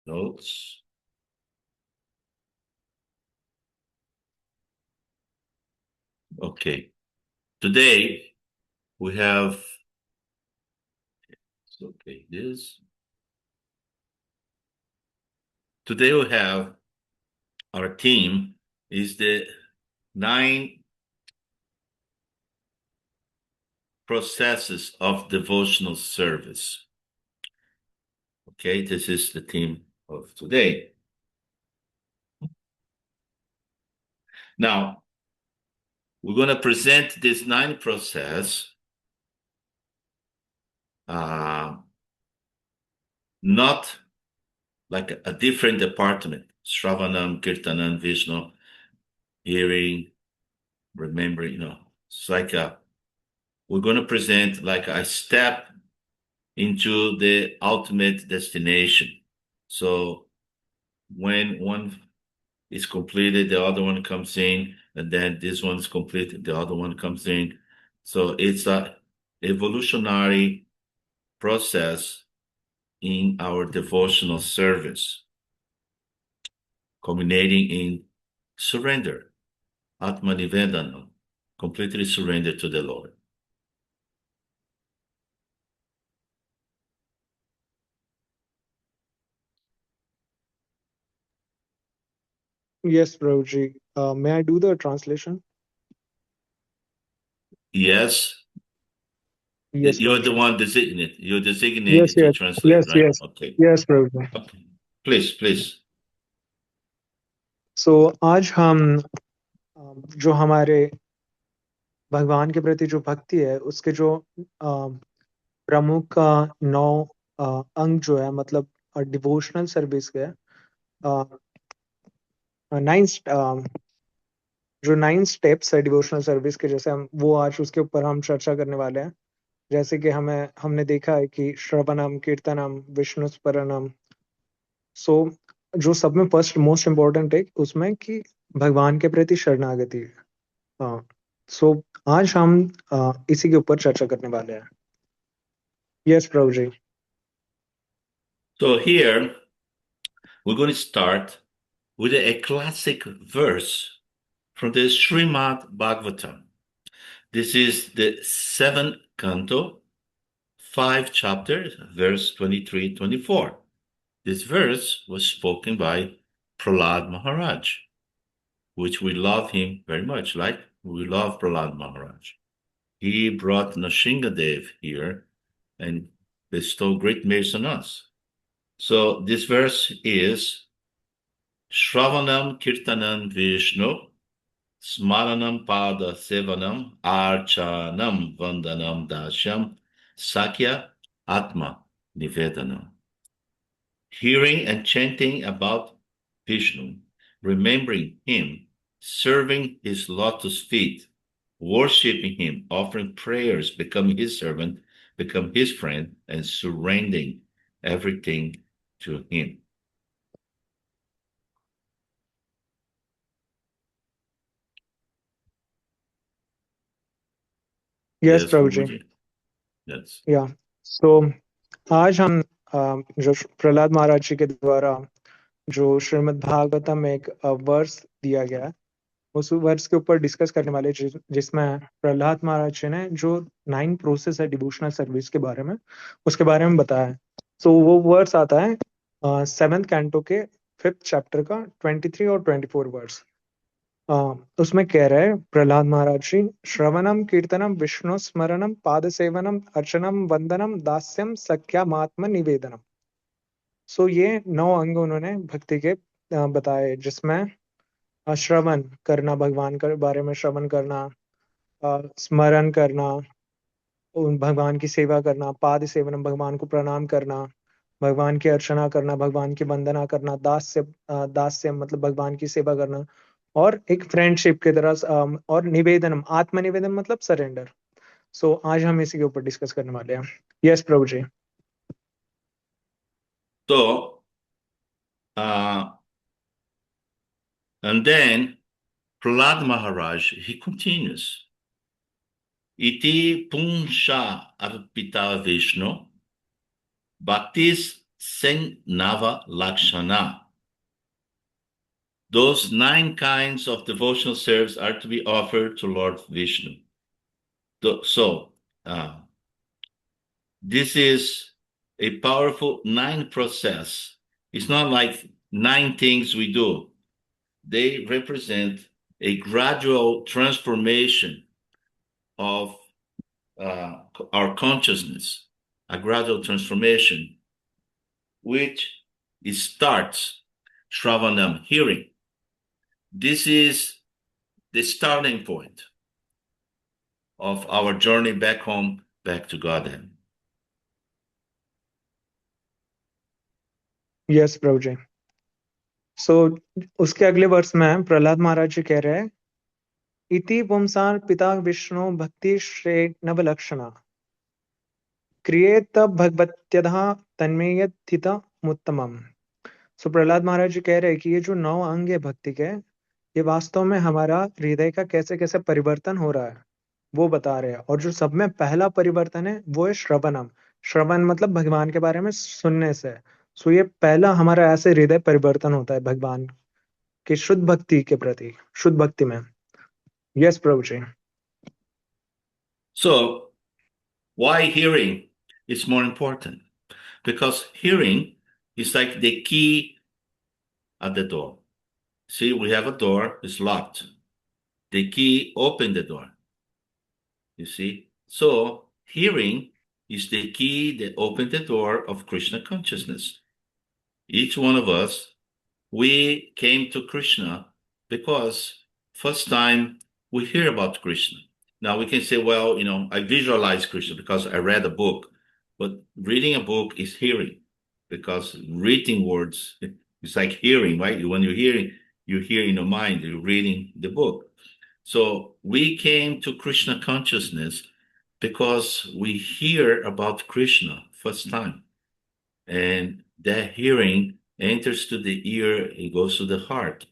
notes. Okay. Today we have, okay, this. Today we have, our theme is the 9 processes of devotional service. Okay, this is the theme of today. Now, we're going to present this 9 process, not like a different department, Shravanam, Kirtanam, Vishnu, hearing, remembering, it's like we're going to present like a step into the ultimate destination. So when one is completed, the other one comes in, and then this one's completed, the other one comes in. So it's a evolutionary process in our devotional service, culminating in surrender, Atmanivedana, completely surrender to the Lord. Yes, Prabhuji. May I do the translation? Yes. Yes, You're the Prabhuji. one designated. You're Yes, designated to yes, translate, yes, right? yes, Okay. yes, Prabhuji. Okay. Please. So आज हम जो हमारे भगवान के प्रति जो भक्ति है उसके जो प्रमुख 9 अंग जो है मतलब डिवोशनल सर्विस के 9 जो 9 स्टेप्स है डिवोशनल सर्विस के, जैसे हम वो आज उसके ऊपर हम चर्चा करने वाले हैं। जैसे कि हमने देखा है कि श्रवणम, कीर्तनम, विष्णु स्मरणम। सो जो सब में फर्स्ट मोस्ट इम्पोर्टेंट है उसमें कि भगवान के प्रति शरणागति है। सो आज हम इसी के ऊपर चर्चा करने वाले हैं। यस प्रभु जी। So here we're going to start with a classic verse from the Srimad Bhagavatam. This is the 7th canto, 5 chapters, verse 23-24. This verse was spoken by Prahlad Maharaj, which we love him very much, like we love Prahlad Maharaj. He brought Nrsingadev here and bestowed great mercy on us. So this verse is Shravanam Kirtanam Vishnu Smaranam Pada Sevanam Archanam Vandanam Dashyam Sakya Atma Nivedanam. Hearing and chanting about Vishnu, remembering him, serving his lotus feet, worshipping him, offering prayers, becoming his servant, become his friend, and surrendering everything to him. Yes प्रभु जी। Yes. या सो आज हम जो प्रहलाद महाराज जी के द्वारा जो श्रीमद् भागवतम में एक वर्स दिया गया है उस वर्स के ऊपर डिस्कस करने वाले, जिसमें प्रहलाद महाराज जी ने जो 9 प्रोसेस है डिवोशनल सर्विस के बारे में उसके बारे में बताया है। सो वो वर्स आता है 7th कैंटो के 5th चैप्टर का 23 और 24 वर्स। उसमें कह रहे हैं प्रहलाद महाराज जी, श्रवणम कीर्तनम विष्णु स्मरणम पाद सेवनम अर्चनम वंदनम दास्यम सख्यामात्म निवेदनम। सो ये 9 अंग उन्होंने भक्ति के बताए, जिसमें श्रवण करना, भगवान के बारे में श्रवण करना, स्मरण करना, भगवान की सेवा करना, पाद सेवनम भगवान को प्रणाम करना, भगवान की अर्चना करना, भगवान की वंदना करना, दास्य मतलब भगवान की सेवा करना, और एक फ्रेंडशिप की तरह, और निवेदनम आत्मनिवेदन मतलब सरेंडर। सो आज हम इसी के ऊपर डिस्कस करने वाले हैं। यस प्रभु जी। So, and then Prahlad Maharaj, he continues. Iti punsha arpita Vishnu bhaktis Nava Lakshana. Those 9 kinds of devotional service are to be offered to Lord Vishnu. So, this is a powerful 9 process. It's not like 9 things we do. They represent a gradual transformation of our consciousness, a gradual transformation, which it starts Shravanam, hearing. This is the starting point of our journey back home, back to Godhead. Yes Prabhu ji. So उसके अगले वर्ष में प्रहलाद महाराज जी कह रहे हैं, इति पुंसार पिता विष्णु भक्ति श्रेय नवलक्षणा क्रिएत भगवत्यधा तन्मेयथित मुत्तमम। सो प्रहलाद महाराज जी कह रहे हैं कि ये जो 9 अंग है भक्ति के, ये वास्तव में हमारा हृदय का कैसे कैसे परिवर्तन हो रहा है वो बता रहे हैं। और जो सब में पहला परिवर्तन है वो है श्रवणम। श्रवण मतलब भगवान के बारे में सुनने से। सो ये पहला हमारा ऐसे हृदय परिवर्तन होता है भगवान की शुद्ध भक्ति के प्रति, शुद्ध भक्ति में। यस प्रभु जी। So, why hearing is more important? Because hearing is like the key at the door. See, we have a door, it's locked. The key opened the door. You see? So, hearing is the key that opened the door of Krishna consciousness. Each one of us, we came to Krishna because first time we hear about Krishna. Now we can say, well, I visualize Krishna because I read a book, but reading a book is hearing, because reading words, it's like hearing, right? When you're hearing, you hear in your mind, you're reading the book. So we came to Krishna consciousness because we hear about Krishna first time. And that hearing enters to the ear, it goes to the heart,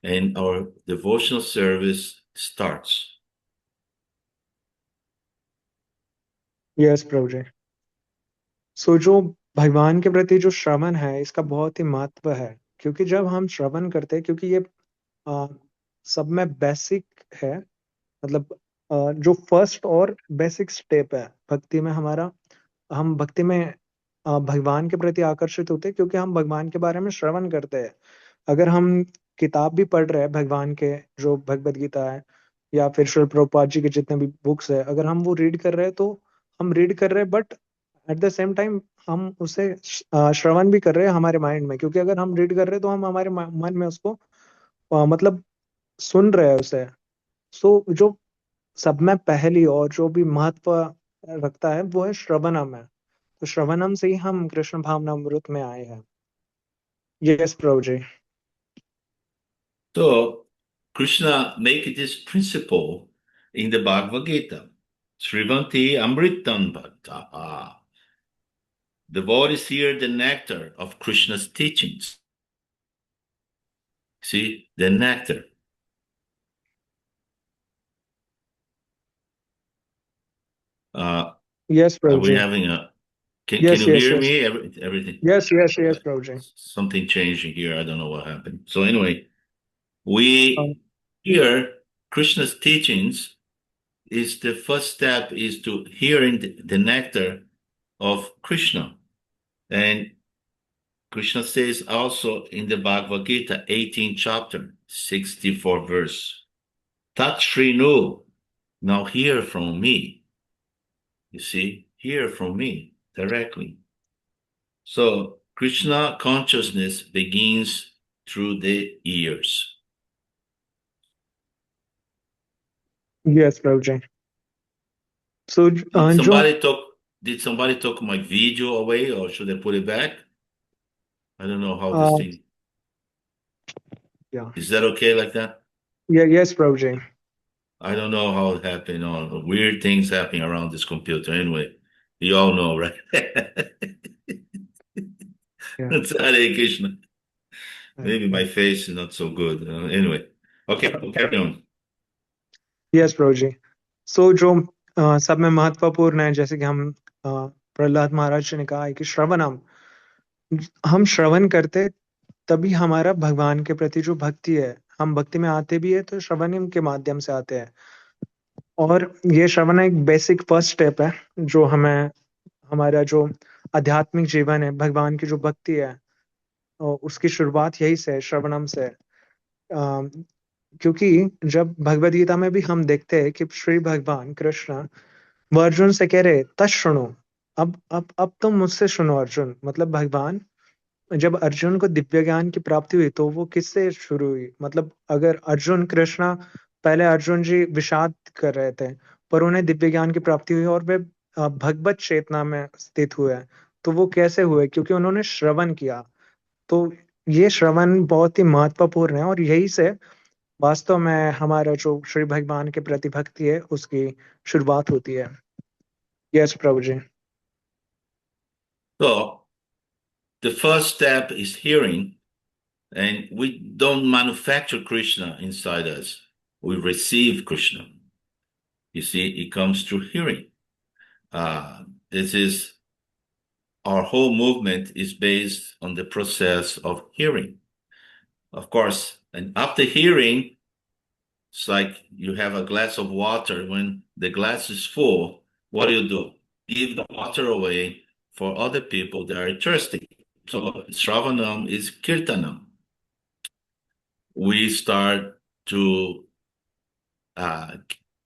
and our devotional service starts. Yes Prabhu ji. So जो भगवान के प्रति जो श्रवण है इसका बहुत ही महत्व है, क्योंकि जब हम श्रवण करते हैं, क्योंकि ये सब में बेसिक है, मतलब जो फर्स्ट और बेसिक स्टेप है भक्ति में हमारा, हम भक्ति में भगवान के प्रति आकर्षित होते हैं क्योंकि हम भगवान के बारे में श्रवण करते हैं। अगर हम किताब भी पढ़ रहे हैं भगवान के, जो भगवद गीता है या फिर श्रील प्रभुपाद जी के जितने भी बुक्स है, अगर हम वो रीड कर रहे हैं तो हम रीड कर रहे हैं, but at the same time हम उसे श्रवण भी कर रहे हैं हमारे माइंड में, क्योंकि अगर हम रीड कर रहे हैं तो हम हमारे मन में उसको मतलब सुन रहे हैं उसे। सो जो सब में पहली और जो भी महत्व रखता है वो है श्रवणम है। तो श्रवणम से ही हम कृष्ण भावनामृत में आए हैं। यस प्रभु जी। So Krishna make this principle in the Bhagavad Gita. Srivanti Amritam Bhakta. Devotees hear the nectar of Krishna's teachings. See, the nectar. Yes, are we Prabhuji. having a... Can Yes, you yes, hear yes. me? Everything. Yes, Prabhuji. Something changing here. I don't know what happened. So anyway, we hear Krishna's teachings. Is the first step is to hearing the nectar of Krishna. And Krishna says also in the Bhagavad Gita, 18th chapter, 64 verse, Tat Shrinu, now hear from me. You see, hear from me directly. So Krishna consciousness begins through the ears. Yes, Prabhuji. So, did somebody took my video away, or should I put it back? I don't know how this thing. Yeah. Is that okay like that? Yeah. Yes, Prabhuji. I don't know how it happened. All weird things happening around this computer. Anyway, you all know, right? Yeah. That's Hare Krishna. Maybe my face is not so good. Anyway, okay, carry on. Yes, Prabhuji. So जो सब में महत्वपूर्ण है, जैसे कि हम प्रहलाद महाराज जी ने कहा है कि श्रवणम, हम श्रवण करते तभी हमारा भगवान के प्रति जो भक्ति है, हम भक्ति में आते भी है तो श्रवण के माध्यम से आते हैं। और ये श्रवण एक बेसिक फर्स्ट स्टेप है जो हमें हमारा जो आध्यात्मिक जीवन है, भगवान की जो भक्ति है, उसकी शुरुआत यही से है, श्रवणम से। क्योंकि जब भगवद गीता में भी हम देखते हैं कि श्री भगवान कृष्ण वो अर्जुन से कह रहे तत् अब तुम मुझसे सुनो अर्जुन। मतलब भगवान, जब अर्जुन को दिव्य ज्ञान की प्राप्ति हुई तो वो किससे शुरू हुई? मतलब अगर अर्जुन कृष्णा, पहले अर्जुन जी विषाद कर रहे थे पर उन्हें दिव्य ज्ञान की प्राप्ति हुई और वे भगवत चेतना में स्थित हुए। तो वो कैसे हुए? क्योंकि उन्होंने श्रवण किया। तो ये श्रवण बहुत ही महत्वपूर्ण है और यही से वास्तव में हमारा जो श्री भगवान के प्रति भक्ति है उसकी शुरुआत होती है। यस प्रभु जी। So the first step is hearing, and we don't manufacture Krishna inside us. We receive Krishna. You see, it comes through hearing. This is our whole movement is based on the process of hearing. Of course, and after hearing, it's like you have a glass of water. When the glass is full, what do? Give the water away for other people that are thirsty. So Shravanam is Kirtanam. We start to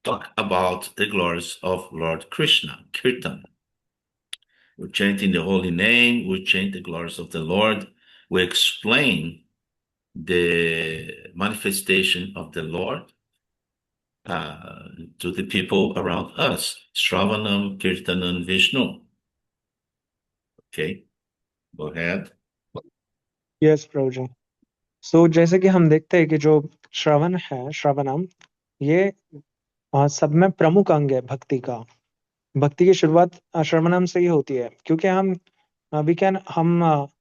talk about the glories of Lord Krishna, Kirtan. We're chanting the holy name, we chant the glories of the Lord, we explain the manifestation of the Lord to the people around us. Shravanam, Kirtanam, Vishnu. Okay, go ahead. Yes Prabhu ji. So जैसे कि हम देखते हैं कि जो श्रवण है, श्रवणम, ये सब में प्रमुख अंग है भक्ति का। भक्ति की शुरुआत श्रवणम से ही होती है। क्योंकि हम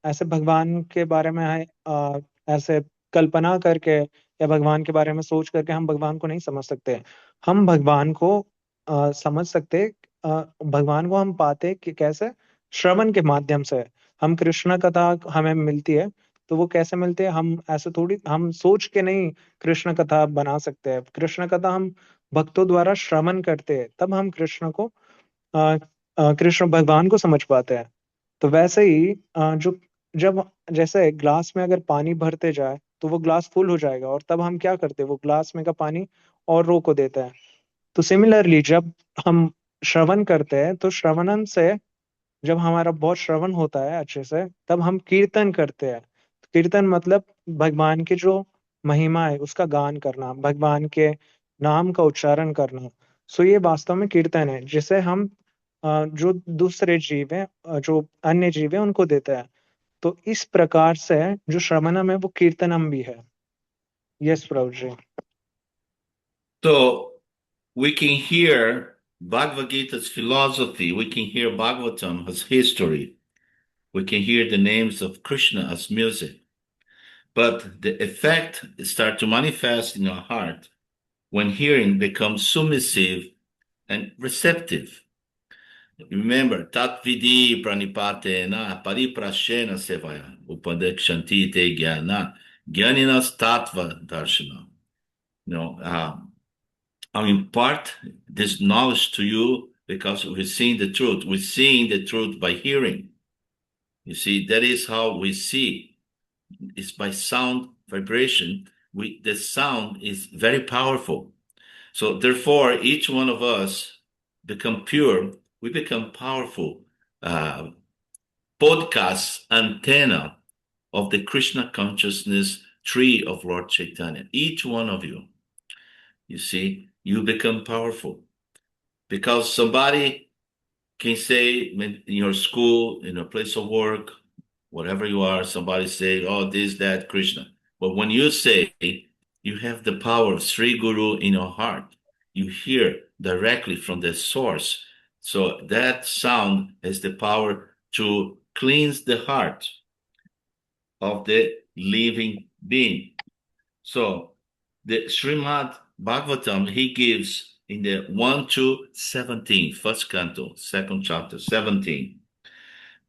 ऐसे भगवान के बारे में ऐसे कल्पना करके या भगवान के बारे में सोच करके हम भगवान को नहीं समझ सकते। हम भगवान को समझ सकते, भगवान को हम पाते कि कैसे? श्रवण के माध्यम से। हम कृष्ण कथा हमें मिलती है तो वो कैसे मिलते हैं? हम ऐसे थोड़ी हम सोच के नहीं कृष्ण कथा बना सकते हैं। कृष्ण कथा हम भक्तों द्वारा श्रवण करते हैं, तब हम अ, कृष्ण भगवान को समझ पाते हैं। तो वैसे ही जो जब जैसे ग्लास में अगर पानी भरते जाए तो वो ग्लास फुल हो जाएगा और तब हम क्या करते हैं? वो ग्लास में का पानी और रो को देते हैं। तो सिमिलरली जब हम श्रवण करते हैं तो श्रवणन से, जब हमारा बहुत श्रवण होता है अच्छे से, तब हम कीर्तन करते हैं। कीर्तन मतलब भगवान की जो महिमा है उसका गान करना, भगवान के नाम का उच्चारण करना। सो ये वास्तव में कीर्तन है जिसे हम जो दूसरे जीव है, जो अन्य जीव है उनको देते हैं। तो इस प्रकार से जो श्रवणम है वो कीर्तनम भी है। यस प्रभु जी। So we can hear Bhagavad Gita's philosophy, we can hear Bhagavatam as history, we can hear the names of Krishna as music, but the effect start to manifest in our heart when hearing becomes submissive and receptive. Remember, tat vidi pranipatena pariprashena sevaya upadekshanti te jnana jnaninas tattva darshana. You know, I impart this knowledge to you because we're seeing the truth. We're seeing the truth by hearing. You see, that is how we see. It's by sound vibration. The sound is very powerful. So therefore, each one of us become pure. We become powerful podcast antenna of the Krishna consciousness tree of Lord Chaitanya. Each one of you see, you become powerful because somebody can say in your school, in a place of work, whatever you are, somebody say, oh, this, that, Krishna. But when you say you have the power of Sri Guru in your heart, you hear directly from the source. So that sound has the power to cleanse the heart of the living being. So the Srimad Bhagavatam, he gives in the 1 to 17, first canto, second chapter, 17.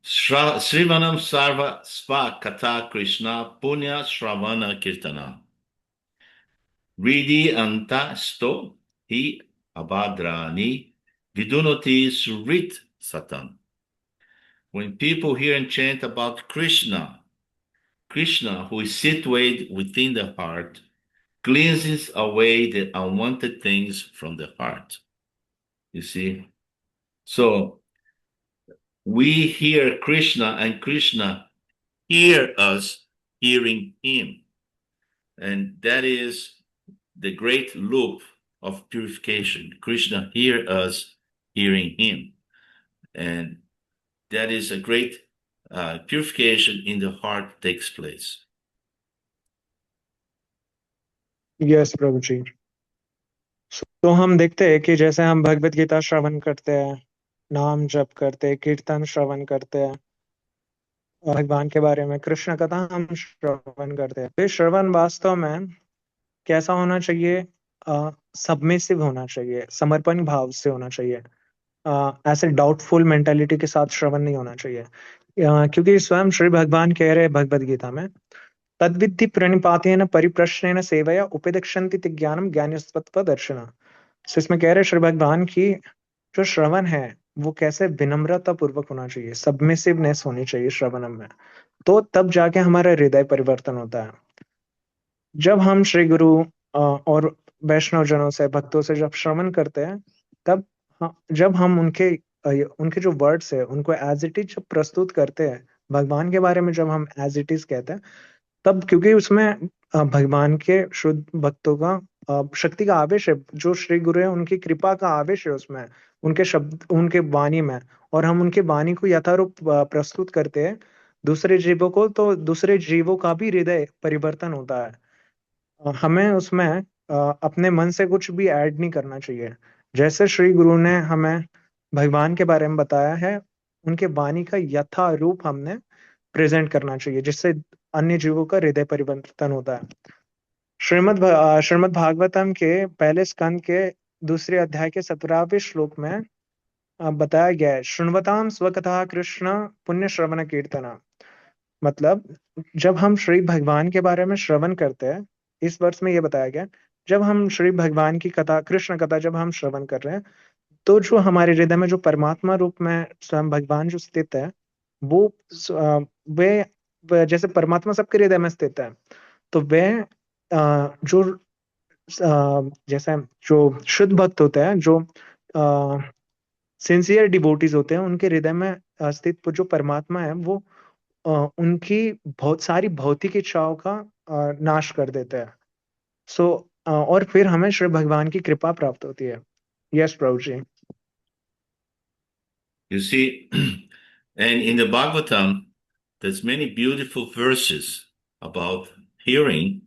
Srivanam Sarva Sva Katha Krishna Punya Shravana Kirtana. Ridi Anta Sto Hi Abhadrani Vidunoti Surit Satan. When people hear and chant about Krishna, Krishna, who is situated within the heart, cleanses away the unwanted things from the heart. You see? So we hear Krishna and Krishna hear us hearing him. And that is the great loop of purification. Krishna hear us hearing him. And that is a great purification in the heart takes place. Yes प्रभु जी। तो हम देखते हैं कि जैसे हम भगवत गीता श्रवण करते हैं, नाम जप करते हैं, कीर्तन श्रवण करते हैं, भगवान के बारे में कृष्ण कथा हम श्रवण करते हैं, तो श्रवण वास्तव में कैसा होना चाहिए? सबमिसिव होना चाहिए, समर्पण भाव से होना चाहिए। ऐसे डाउटफुल मेंटालिटी के साथ श्रवण नहीं होना चाहिए, क्योंकि स्वयं श्री भगवान कह रहे हैं भगवत गीता में, तद्विद्धि प्रणिपातेन परिप्रश्नेन सेवया उपदिक्षन्ति ते ज्ञानम ज्ञानस्वत्व दर्शना। तो इसमें कह रहे श्री भगवान की जो श्रवण है वो कैसे विनम्रता पूर्वक होना चाहिए, सबमिसिवनेस होनी चाहिए श्रवण में, तो तब जाके हमारा हृदय परिवर्तन होता है। जब हम श्री गुरु और वैष्णव जनों से, भक्तों से जब श्रवण करते हैं, तब जब हम उनके जो वर्ड्स है उनको एज इट इज जब प्रस्तुत करते हैं, भगवान के बारे में जब हम एज इट इज कहते हैं, तब क्योंकि उसमें भगवान के शुद्ध भक्तों का शक्ति का आवेश है, जो श्री गुरु है उनकी कृपा का आवेश है उसमें, उनके शब्द, उनके वाणी में, और हम उनके वाणी को यथारूप प्रस्तुत करते हैं दूसरे जीवों को, तो दूसरे जीवों का भी हृदय परिवर्तन होता है। हमें उसमें अपने मन से कुछ भी ऐड नहीं करना चाहिए। जैसे श्री गुरु ने हमें भगवान के बारे में बताया है, उनके वाणी का यथा रूप हमने प्रेजेंट करना चाहिए, जिससे अन्य जीवों का हृदय परिवर्तन होता है। श्रीमद् भागवतम के पहले स्कंद के दूसरे अध्याय के 17वें श्लोक में बताया गया है, शृण्वताम स्वकथा कृष्ण पुण्य श्रवण कीर्तना। मतलब जब हम श्री भगवान के बारे में श्रवण करते हैं, इस वर्ष में ये बताया गया, जब हम श्री भगवान की कथा, कृष्ण कथा जब हम श्रवण कर रहे हैं, तो जो हमारे हृदय में जो परमात्मा रूप में स्वयं भगवान जो स्थित है, वो वे जैसे परमात्मा सबके हृदय में स्थित है, तो वे जो जैसे जो शुद्ध भक्त होते हैं, जो सिंसियर डिवोटीज होते हैं, उनके हृदय में स्थित जो परमात्मा है, वो उनकी बहुत सारी भौतिक इच्छाओं का नाश कर देते हैं। और फिर हमें श्री भगवान की कृपा प्राप्त होती है। यस प्रभु जी। You see, and in the Bhagavatam, there's many beautiful verses about hearing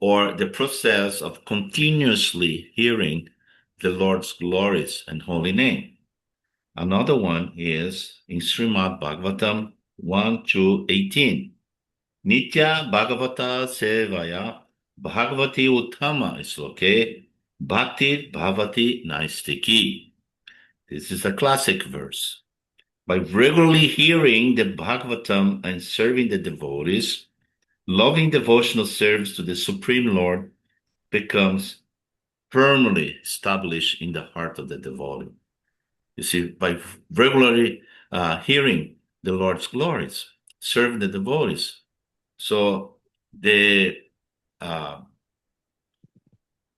or the process of continuously hearing the Lord's glorious and holy name. Another one is in Srimad Bhagavatam 1-18. Nitya Bhagavata Sevaya Bhagavati Uttama Isloke Bhakti Bhavati Naistiki. This is a classic verse. By regularly hearing the Bhagavatam and serving the devotees, loving devotional service to the Supreme Lord becomes firmly established in the heart of the devotee. You see, by regularly hearing the Lord's glories, serving the devotees, so the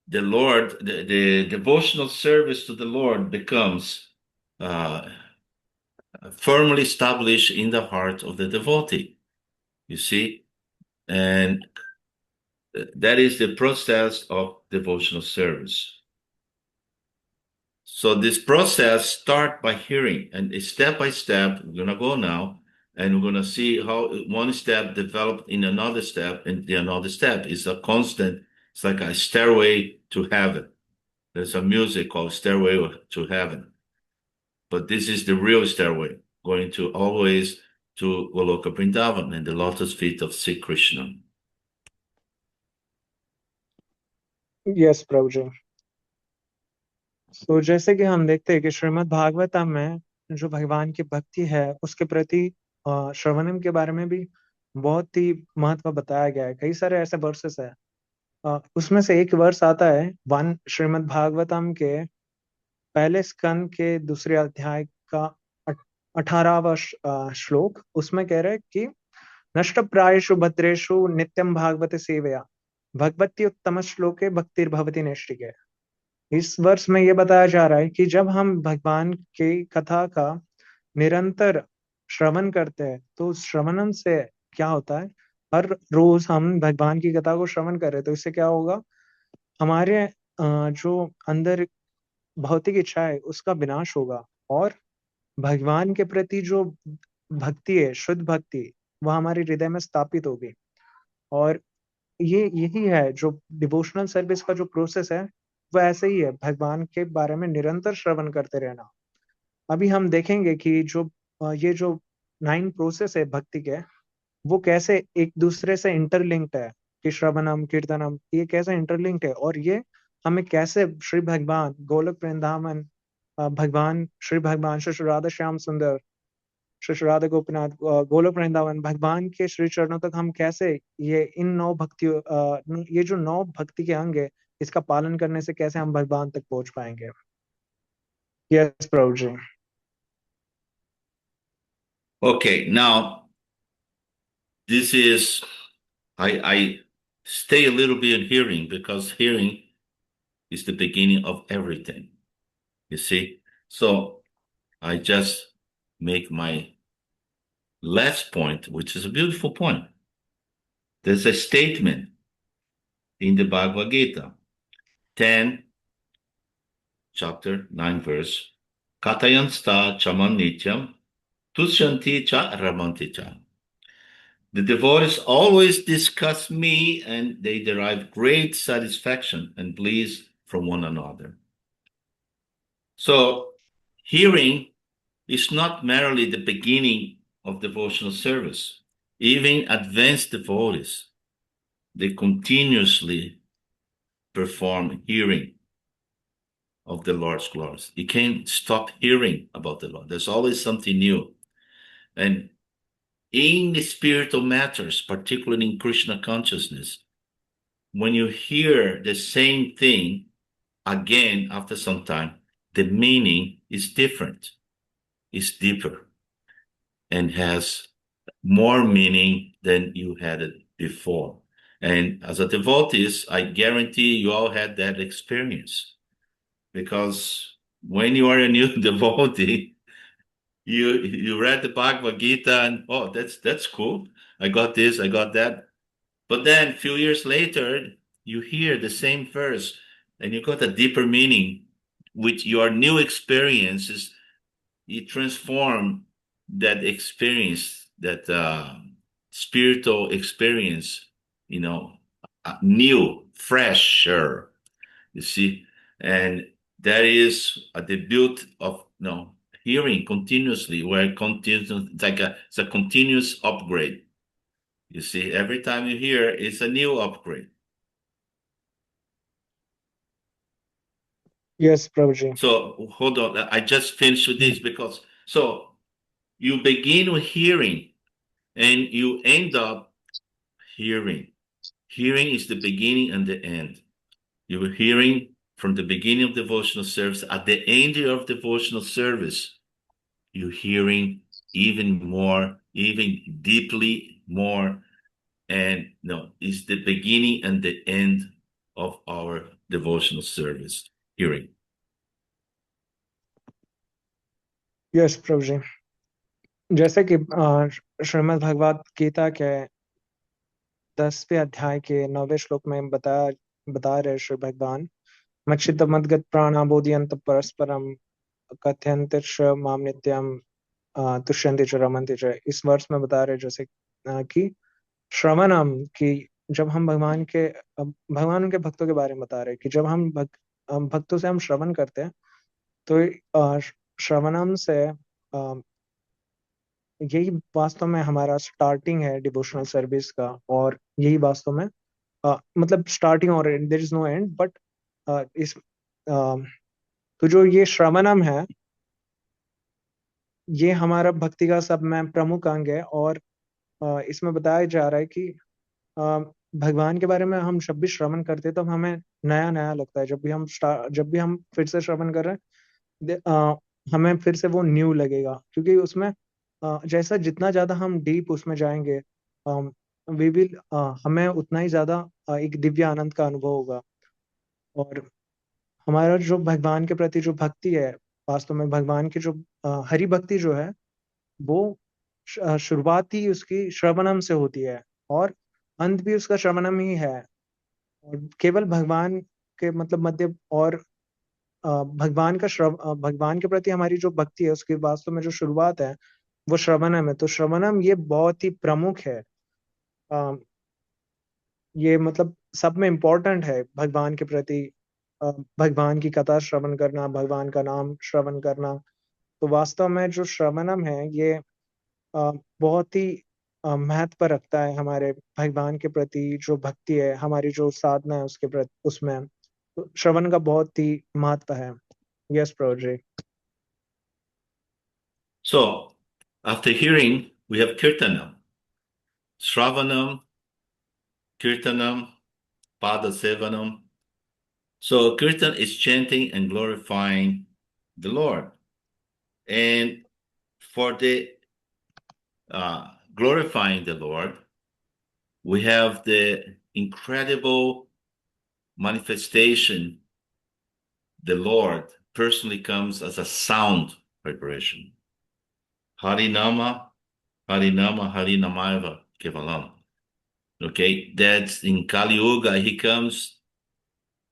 Lord, the devotional service to the Lord becomes firmly established in the heart of the devotee. You see, and that is the process of devotional service. So this process starts by hearing, and step by step, we're gonna go now, and we're gonna see how one step developed in another step, and the another step is a constant. It's like a stairway to heaven. There's a music called Stairway to Heaven, but this is the real stairway, going to always to Goloka Vrindavan and the lotus feet of Sri Krishna. Yes प्रभु जी। तो जैसे कि हम देखते हैं कि श्रीमद् भागवतम में जो भगवान की भक्ति है उसके प्रति श्रवणम के बारे में भी बहुत ही महत्व बताया गया है। कई सारे ऐसे वर्सेस है, उसमें से एक वर्स आता है वन श्रीमद् भागवतम के पहले स्कंद के दूसरे अध्याय का 18वां श्लोक। उसमें कह रहे हैं कि नष्ट प्रायेषु भद्रेषु नित्यम भागवत सेवया भगवती उत्तम श्लोके भक्तिर्भवति नैष्टिके। इस वर्ष में ये बताया जा रहा है कि जब हम भगवान की कथा का निरंतर श्रवण करते हैं तो श्रवणम से क्या होता है, हर रोज हम भगवान की कथा को श्रवण कर रहे हैं तो इससे क्या होगा, हमारे जो अंदर भौतिक इच्छा है उसका विनाश होगा और भगवान के प्रति जो भक्ति है, शुद्ध भक्ति, वह हमारे हृदय में स्थापित होगी। और ये यही है जो डिवोशनल सर्विस का जो प्रोसेस है, वो ऐसे ही है, भगवान के बारे में निरंतर श्रवण करते रहना। अभी हम देखेंगे कि जो ये जो 9 प्रोसेस है भक्ति के, वो कैसे एक दूसरे से इंटरलिंक्ड है, कि श्रवणम कीर्तनम ये कैसे इंटरलिंक्ड है और ये हमें कैसे श्री भगवान गोलोक वृंदावन, भगवान श्री भगवान श्री राधा श्याम सुंदर, श्री राधा गोपीनाथ, गोलोक वृंदावन, भगवान के श्री चरणों तक हम कैसे ये इन 9 भक्तियों, ये जो 9 भक्ति के अंग है, इसका पालन करने से कैसे हम भगवान तक पहुंच पाएंगे। यस प्रभु जी। Okay, now this is I stay a little bit in hearing because hearing is the beginning of everything. You see? So I just make my last point, which is a beautiful point. There's a statement in the Bhagavad Gita, 10, chapter 9, verse, Katayansta chaman nityam, tusyanti cha ramanti cha. The devotees always discuss me and they derive great satisfaction and bliss from one another. So, hearing is not merely the beginning of devotional service. Even advanced devotees, they continuously perform hearing of the Lord's glories. You can't stop hearing about the Lord. There's always something new. And in the spiritual matters, particularly in Krishna consciousness, when you hear the same thing again after some time, the meaning is different, is deeper, and has more meaning than you had it before. And as a devotees, I guarantee you all had that experience. Because when you are a new devotee, you read the Bhagavad Gita and that's cool. I got this, I got that. But then a few years later, you hear the same verse and you got a deeper meaning with your new experiences. You transform that experience, that spiritual experience, new, fresher, you see. And that is a debut of hearing continuously, where it's a continuous upgrade. You see, every time you hear, it's a new upgrade. Yes, Prabhuji. So hold on, I just finished with this because you begin with hearing and you end up hearing. Hearing is the beginning and the end. You were hearing from the beginning of devotional service. At the end of devotional service, you're hearing even more, even deeply more. And it's the beginning and the end of our devotional service, hearing. Yes प्रभु जी। जैसे कि श्रीमद् भगवत गीता के 10वें अध्याय के 9वें श्लोक में बता रहे श्री भगवान, मच्चित मद्गत प्राणा बोधयन्त परस्परम कथयन्ते च माम नित्यम तुष्यन्ति च रमन्ति च। इस वर्ष में बता रहे जैसे कि श्रवणम, कि जब हम भगवान उनके भक्तों के बारे में बता रहे कि जब हम भक्तों से हम श्रवण करते हैं तो श्रवणम से यही वास्तव में हमारा स्टार्टिंग है डिवोशनल सर्विस का, और यही वास्तव में मतलब स्टार्टिंग और there is no end, but इस तो जो ये श्रवणम है, ये हमारा भक्ति का सब में प्रमुख अंग है। और इसमें बताया जा रहा है कि अ, भगवान के बारे में हम जब भी श्रवण करते हैं तो हमें नया नया लगता है। जब भी हम फिर से श्रवण कर रहे हैं, हमें फिर से वो न्यू लगेगा, क्योंकि उसमें जैसा जितना ज्यादा हम डीप उसमें जाएंगे, वी विल हमें उतना ही ज्यादा एक दिव्य आनंद का अनुभव होगा। और हमारा जो भगवान के प्रति जो भक्ति है, वास्तव में भगवान की जो हरि भक्ति जो है, वो शुरुआत ही उसकी श्रवणम से होती है, और अंत भी उसका श्रवणम ही है। और केवल भगवान के मतलब मध्य और भगवान के प्रति हमारी जो भक्ति है उसकी वास्तव में जो शुरुआत है वो श्रवणम है। तो श्रवणम ये बहुत ही प्रमुख है। अ, ये मतलब सब में इम्पोर्टेंट है भगवान के प्रति। भगवान की कथा श्रवण करना, भगवान का नाम श्रवण करना। तो वास्तव में जो श्रवणम है ये बहुत ही महत्व रखता है हमारे भगवान के प्रति। जो भक्ति है, हमारी जो साधना है उसके प्रति, उसमें तो श्रवण का बहुत ही महत्व है। यस प्रभु जी। So, after hearing, we have Kirtanam, Shravanam, Kirtanam, Padasevanam. So, Kirtan is chanting and glorifying the Lord. And for the glorifying the Lord, we have the incredible manifestation. The Lord personally comes as a sound vibration. Harinama, Harinama, Harinamaiva Kevalam. Okay, that's in Kali Yuga, he comes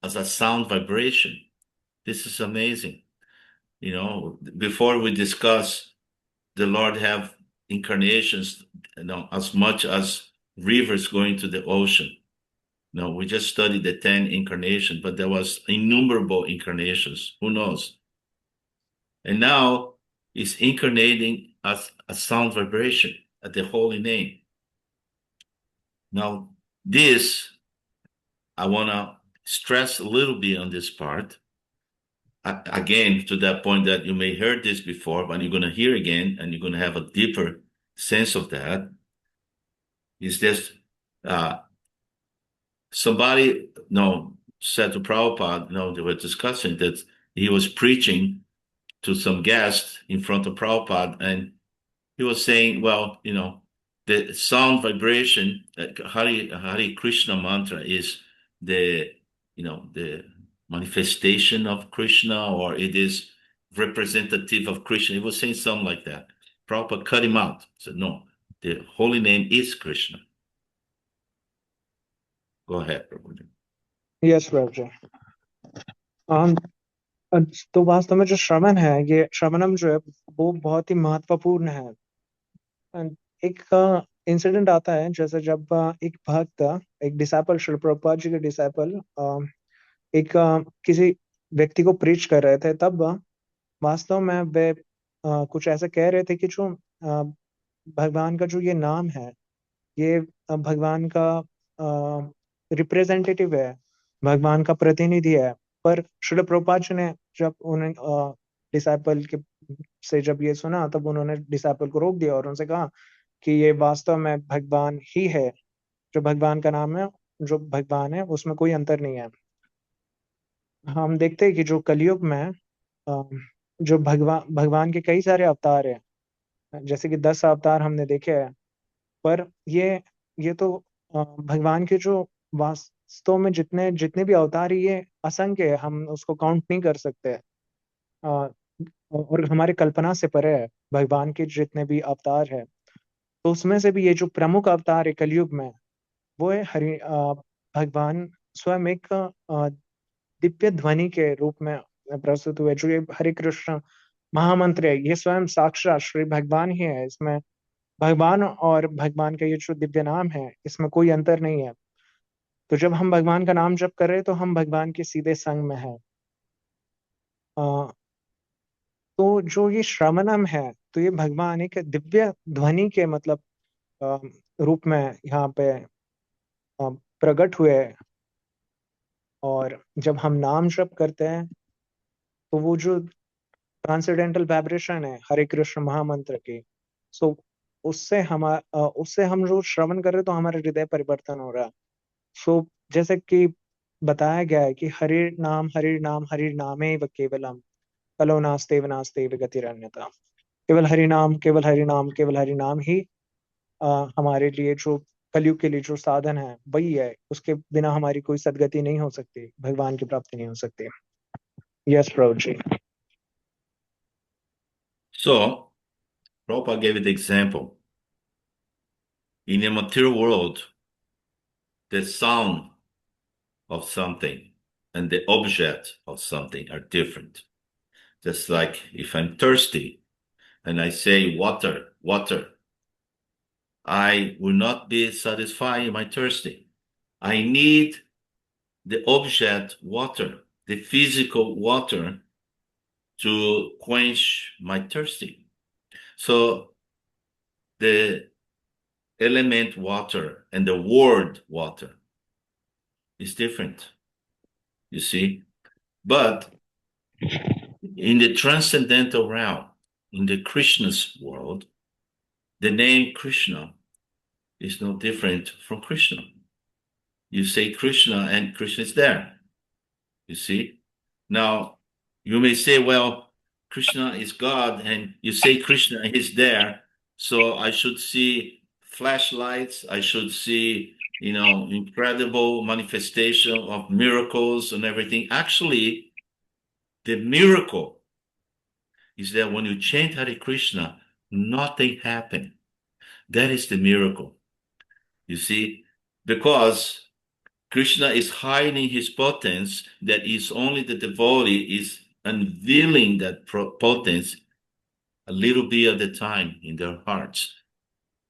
as a sound vibration. This is amazing. You know, before we discuss, the Lord have incarnations, as much as rivers going to the ocean. No, we just studied the 10 incarnations, but there was innumerable incarnations. Who knows? And now he's incarnating as a sound vibration at the holy name. Now, this, I want to stress a little bit on this part. Again, to that point that you may heard this before, but you're going to hear again, and you're going to have a deeper sense of that. Is this somebody said to Prabhupada, they were discussing that he was preaching to some guests in front of Prabhupada, and he was saying, well, the sound vibration, Hari Krishna mantra is the, the manifestation of Krishna, or it is representative of Krishna. He was saying something like that. Prabhupada cut him out. He said, no, the holy name is Krishna. Go ahead, Prabhupada. Yes Prabhu ji. Um, तो वास्तव में जो श्रवण है, ये श्रवणम जो है वो बहुत ही महत्वपूर्ण है। एक इंसिडेंट आता है, जैसे जब एक भक्त, एक डिसाइपल, श्रील प्रभुपाद जी के डिसाइपल एक किसी व्यक्ति को प्रीच कर रहे थे, तब वास्तव में वे कुछ ऐसा कह रहे थे कि जो भगवान का जो ये नाम है, ये भगवान का रिप्रेजेंटेटिव है, भगवान का प्रतिनिधि है। पर श्रील प्रभुपाद जी ने जब उन्हें डिसाइपल के से जब ये सुना, तब उन्होंने डिसाइपल को रोक दिया और उनसे कहा कि ये वास्तव में भगवान ही है। जो भगवान का नाम है, जो भगवान है, उसमें कोई अंतर नहीं है। हम देखते हैं कि जो कलयुग में जो भगवान के कई सारे अवतार हैं, जैसे कि 10 अवतार हमने देखे हैं। पर ये तो भगवान के जो वास्तव में जितने जितने भी अवतार हैं, ये असंख्य है, हम उसको काउंट नहीं कर सकते। अ, और हमारे कल्पना से परे है भगवान के जितने भी अवतार है। तो उसमें से भी ये जो प्रमुख अवतार है कलयुग में, वो है भगवान स्वयं एक दिव्य ध्वनि के रूप में प्रस्तुत हुए। जो ये हरे कृष्ण महामंत्र है, ये स्वयं साक्षात श्री भगवान ही है। इसमें भगवान और भगवान का ये जो दिव्य नाम है, इसमें कोई अंतर नहीं है। तो जब हम भगवान का नाम जप कर रहे हैं, तो हम भगवान के सीधे संग में है। तो जो ये श्रवणम है, तो ये भगवान एक दिव्य ध्वनि के मतलब अ, रूप में यहाँ पे प्रकट हुए। और जब हम नाम जप करते हैं, तो वो जो ट्रांसेंडेंटल वाइब्रेशन है हरे कृष्ण महामंत्र की। सो उससे हम जो श्रवण कर रहे तो हमारा हृदय परिवर्तन हो रहा है। सो जैसे कि बताया गया है कि हरि नाम हरि नामेव केवलम कलो नास्तेव नास्तेव गतिरन्यथा। केवल हरि नाम, केवल हरि नाम, केवल हरि नाम ही हमारे लिए जो कलयुग के लिए जो साधन है वही है। उसके बिना हमारी कोई सदगति नहीं हो सकती, भगवान की प्राप्ति नहीं हो सकती। यस प्रभु जी। So, Prabhupada gave the example. In the material world, the sound of something and the object of something are different. Just like if I'm thirsty and I say water, water, I will not be satisfied in my thirsty. I need the object water, the physical water to quench my thirsty. So the element water and the word water is different, you see. But in the transcendental realm, in the Krishna's world, the name Krishna is no different from Krishna. You say Krishna and Krishna is there, you see. Now, you may say, well, Krishna is God, and you say Krishna is there, so I should see flashlights, I should see, incredible manifestation of miracles and everything. Actually, the miracle is that when you chant Hare Krishna, nothing happened. That is the miracle, you see, because Krishna is hiding his potence, that is only the devotee is unveiling that potence a little bit at a time in their hearts.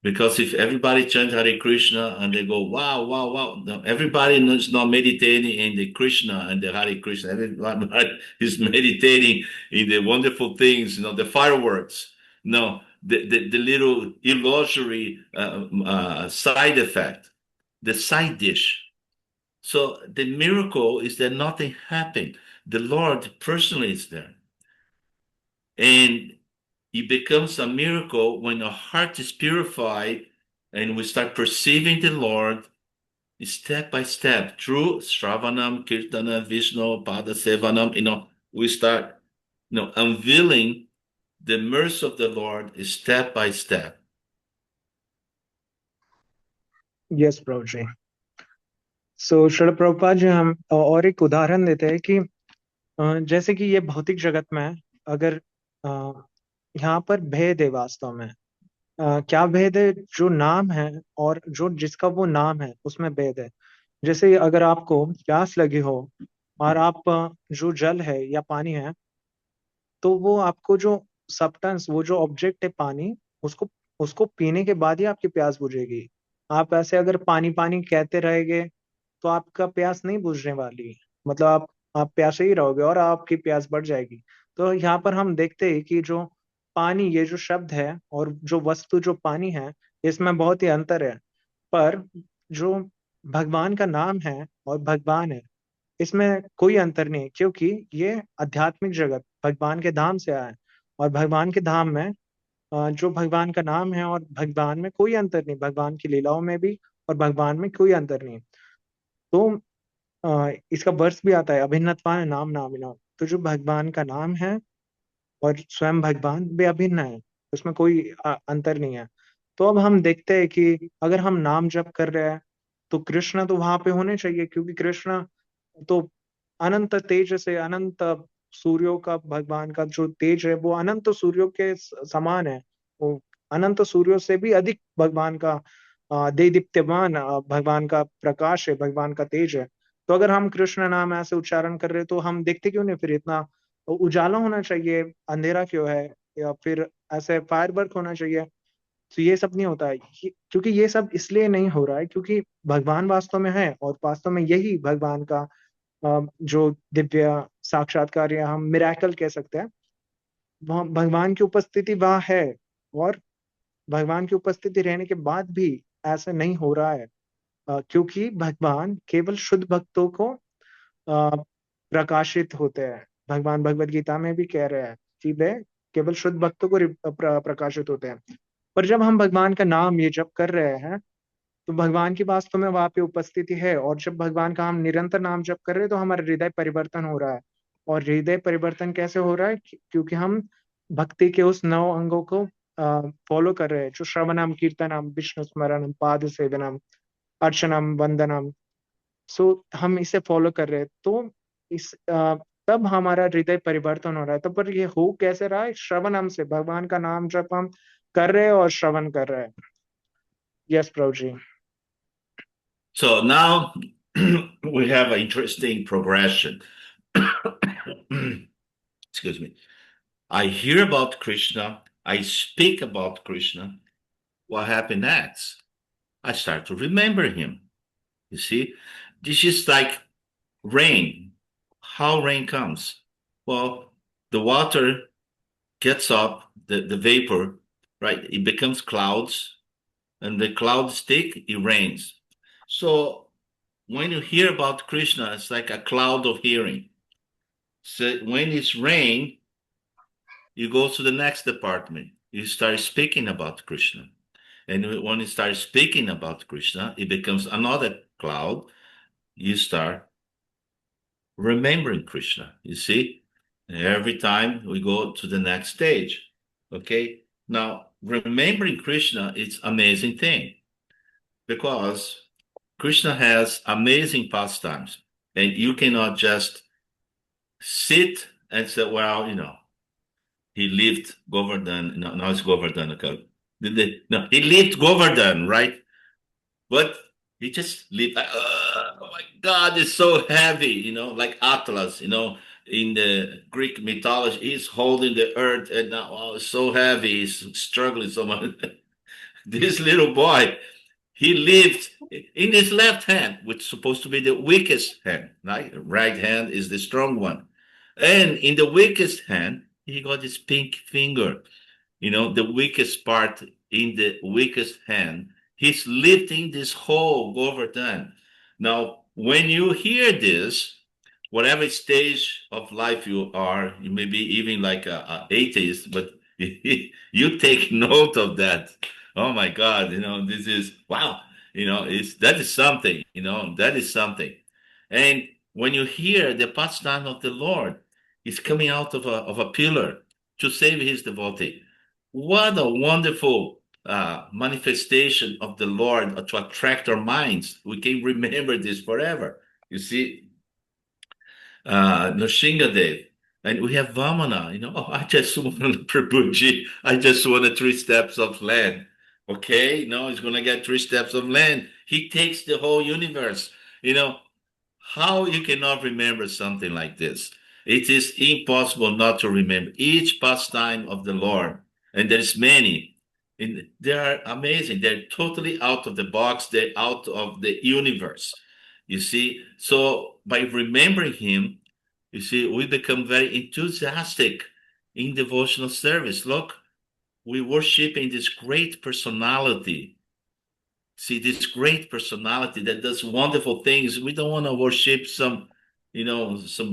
Because if everybody chants Hare Krishna and they go, wow, wow, wow, no, everybody is not meditating in the Krishna and the Hare Krishna. Everybody is meditating in the wonderful things, the fireworks. No, the little illusory side effect, the side dish. So the miracle is that nothing happened. The Lord personally is there. And it becomes a miracle when our heart is purified and we start perceiving the Lord step by step through Shravanam, Kirtana, Vishnu, Pada Sevanam. We start unveiling the mercy of the Lord step by step. Yes Prabhu ji. So Srila Prabhupada ji हम और एक उदाहरण देते हैं कि जैसे कि ये भौतिक जगत में अगर यहाँ पर भेद है वास्तव में। क्या भेद है? जो नाम है और जो जिसका वो नाम है उसमें भेद है। जैसे अगर आपको प्यास लगी हो और आप जो जल है या पानी है, तो वो आपको जो सब्सटेंस, वो जो ऑब्जेक्ट है पानी, उसको उसको पीने के बाद ही आपकी प्यास बुझेगी। आप ऐसे अगर पानी पानी कहते रहेंगे तो आपका प्यास नहीं बुझने वाली। मतलब आप प्यासे ही रहोगे और आपकी प्यास बढ़ जाएगी। तो यहाँ पर हम देखते हैं कि जो पानी, ये जो शब्द है और जो वस्तु जो पानी है, इसमें बहुत ही अंतर है। पर जो भगवान का नाम है और भगवान है, इसमें कोई अंतर नहीं, क्योंकि ये आध्यात्मिक जगत भगवान के धाम से आया है। और भगवान के धाम में जो भगवान का नाम है और भगवान में कोई अंतर नहीं, भगवान की लीलाओं में भी और भगवान में कोई अंतर नहीं। तो इसका वर्ष भी आता है, अभिन्नत्वान नाम नामिनो। तो जो भगवान का नाम है और स्वयं भगवान भी अभिन्न है, उसमें कोई अंतर नहीं है। तो अब हम देखते हैं कि अगर हम नाम जप कर रहे हैं तो कृष्ण तो वहां पे होने चाहिए, क्योंकि कृष्ण तो अनंत तेज से, अनंत सूर्यों का, भगवान का जो तेज है वो अनंत सूर्यों के समान है। वो अनंत सूर्यों से भी अधिक भगवान का दे दीप्यमान भगवान का प्रकाश है, भगवान का तेज है। तो अगर हम कृष्ण नाम ऐसे उच्चारण कर रहे तो हम देखते क्यों नहीं फिर? इतना उजाला होना चाहिए, अंधेरा क्यों है? या फिर ऐसे फायरवर्क होना चाहिए। तो ये सब नहीं होता है, क्योंकि ये सब इसलिए नहीं हो रहा है क्योंकि भगवान वास्तव में है, और वास्तव में यही भगवान का जो दिव्य साक्षात्कार या हम मिराकल कह सकते हैं, वहाँ भगवान की उपस्थिति वहाँ है। और भगवान की उपस्थिति रहने के बाद भी ऐसा नहीं हो रहा है, क्योंकि भगवान केवल शुद्ध भक्तों को प्रकाशित होते हैं। भगवान भगवत गीता में भी कह रहे हैं चीजें केवल शुद्ध भक्तों को प्रकाशित होते हैं। पर जब हम भगवान का नाम ये जप कर रहे हैं तो भगवान की वास्तव में वहां पे उपस्थिति है, और जब भगवान का हम निरंतर नाम जप कर रहे हैं तो हमारा हृदय परिवर्तन हो रहा है। और हृदय परिवर्तन कैसे हो रहा है? क्योंकि हम भक्ति के उस 9 अंगों को फॉलो कर रहे हैं, जो श्रवणम, कीर्तनम, विष्णु स्मरणम, पाद सेवनम, अर्चनम, वंदनम। सो हम इसे फॉलो कर रहे हैं, तो इस तब हमारा हृदय परिवर्तन हो रहा है। तो पर ये हो कैसे रहा है? श्रवणम से, भगवान का नाम जप हम कर रहे हैं और श्रवण कर रहे हैं। यस प्रभु जी। So now we have an interesting progression. Excuse me. I hear about Krishna. I speak about Krishna. What happened next? I start to remember him. You see, this is like rain. How rain comes? Well, the water gets up, the vapor, right? It becomes clouds, and the clouds thick, it rains. So when you hear about Krishna, it's like a cloud of hearing. So when it's rain, you go to the next department. You start speaking about Krishna. And when you start speaking about Krishna, it becomes another cloud. You start remembering Krishna. You see, every time we go to the next stage. Okay. Now, remembering Krishna is amazing thing because Krishna has amazing pastimes, and you cannot just sit and say, well, he lived Govardhan. No, no, it's Govardhan. Okay. No, he lived Govardhan, right? But he just lived. Oh my God, it's so heavy, like Atlas, in the Greek mythology, he's holding the earth, and now it's so heavy, he's struggling so much. This little boy, he lived in his left hand, which is supposed to be the weakest hand, right? Right hand is the strong one. And in the weakest hand, he got his pink finger, the weakest part in the weakest hand. He's lifting this whole Govardhan. Now, when you hear this, whatever stage of life you are, you may be even like a atheist, but you take note of that. Oh my God, this is wow. That is something. That is something. And when you hear the pastime of the Lord is coming out of a pillar to save his devotee, what a wonderful manifestation of the Lord to attract our minds. We can remember this forever. You see, Nrsingadev. And we have Vamana, I just want Prabhuji, I just want 3 steps of land. Okay, no, he's going to get 3 steps of land. He takes the whole universe. How you cannot remember something like this? It is impossible not to remember each pastime of the Lord. And there's many. And they are amazing. They're totally out of the box. They're out of the universe. You see? So by remembering him, you see, we become very enthusiastic in devotional service. Look, we worship in this great personality. See, this great personality that does wonderful things. We don't want to worship some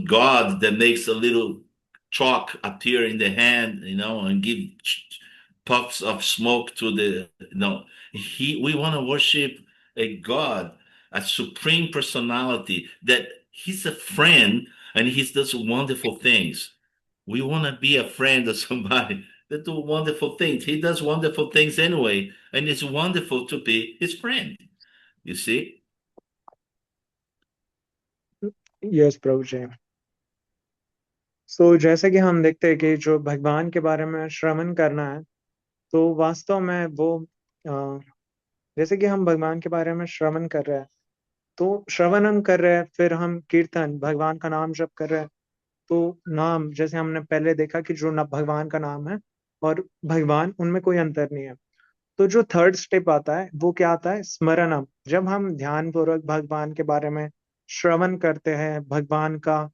god that makes a little chalk appear in the hand, and give puffs of smoke to the, we want to worship a God, a supreme personality that he's a friend and he does wonderful things. We want to be a friend of somebody that do wonderful things. He does wonderful things anyway, and it's wonderful to be his friend. You see? Yes Prabhu ji. So जैसे कि हम देखते हैं कि जो भगवान के बारे में श्रवण करना है, तो वास्तव में वो अ, जैसे कि हम भगवान के बारे में श्रवण कर रहे हैं, तो श्रवण हम कर रहे हैं, फिर हम कीर्तन, भगवान का नाम जप कर रहे हैं। तो नाम, जैसे हमने पहले देखा कि जो भगवान का नाम है और भगवान, उनमें कोई अंतर नहीं है। तो जो थर्ड स्टेप आता है वो क्या आता है? स्मरणम। जब हम ध्यान पूर्वक भगवान के बारे में श्रवण करते हैं, भगवान का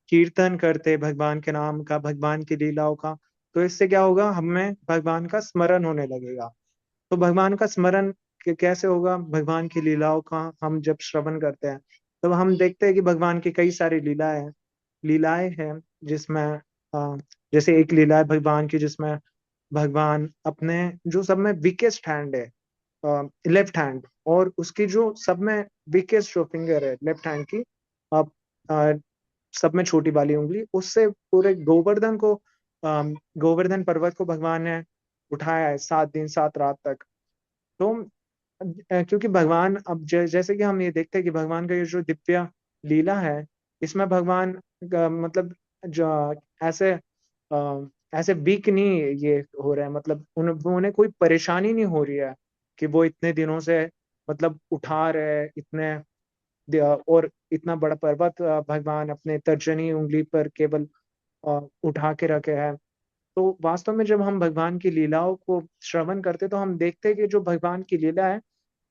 कीर्तन करते, भगवान के नाम का, भगवान की लीलाओं का, तो इससे क्या होगा? हमें भगवान का स्मरण होने लगेगा। तो भगवान का स्मरण कैसे होगा? भगवान की लीलाओं का हम जब श्रवण करते हैं, तब हम देखते हैं कि भगवान की कई सारी लीलाएं हैं जिसमें जैसे एक लीला है भगवान की जिसमें भगवान अपने जो सब में वीकेस्ट हैंड है, लेफ्ट हैंड, और उसकी जो सब में वीकेस्ट जो फिंगर है लेफ्ट हैंड की, अ, अ, सब में छोटी वाली उंगली, उससे पूरे गोवर्धन को, गोवर्धन पर्वत को भगवान ने उठाया है 7 दिन 7 रात तक। तो क्योंकि भगवान अब जैसे कि हम ये देखते हैं कि भगवान का ये जो दिव्य लीला है, इसमें भगवान मतलब जो ऐसे ऐसे वीक नहीं ये हो रहा है, मतलब उन्हें कोई परेशानी नहीं हो रही है कि वो इतने दिनों से मतलब उठा रहे हैं इतने और इतना बड़ा पर्वत भगवान अपने तर्जनी उंगली पर केवल उठा के रखे हैं। तो वास्तव में जब हम भगवान की लीलाओं को श्रवण करते तो हम देखते हैं कि जो भगवान की लीला है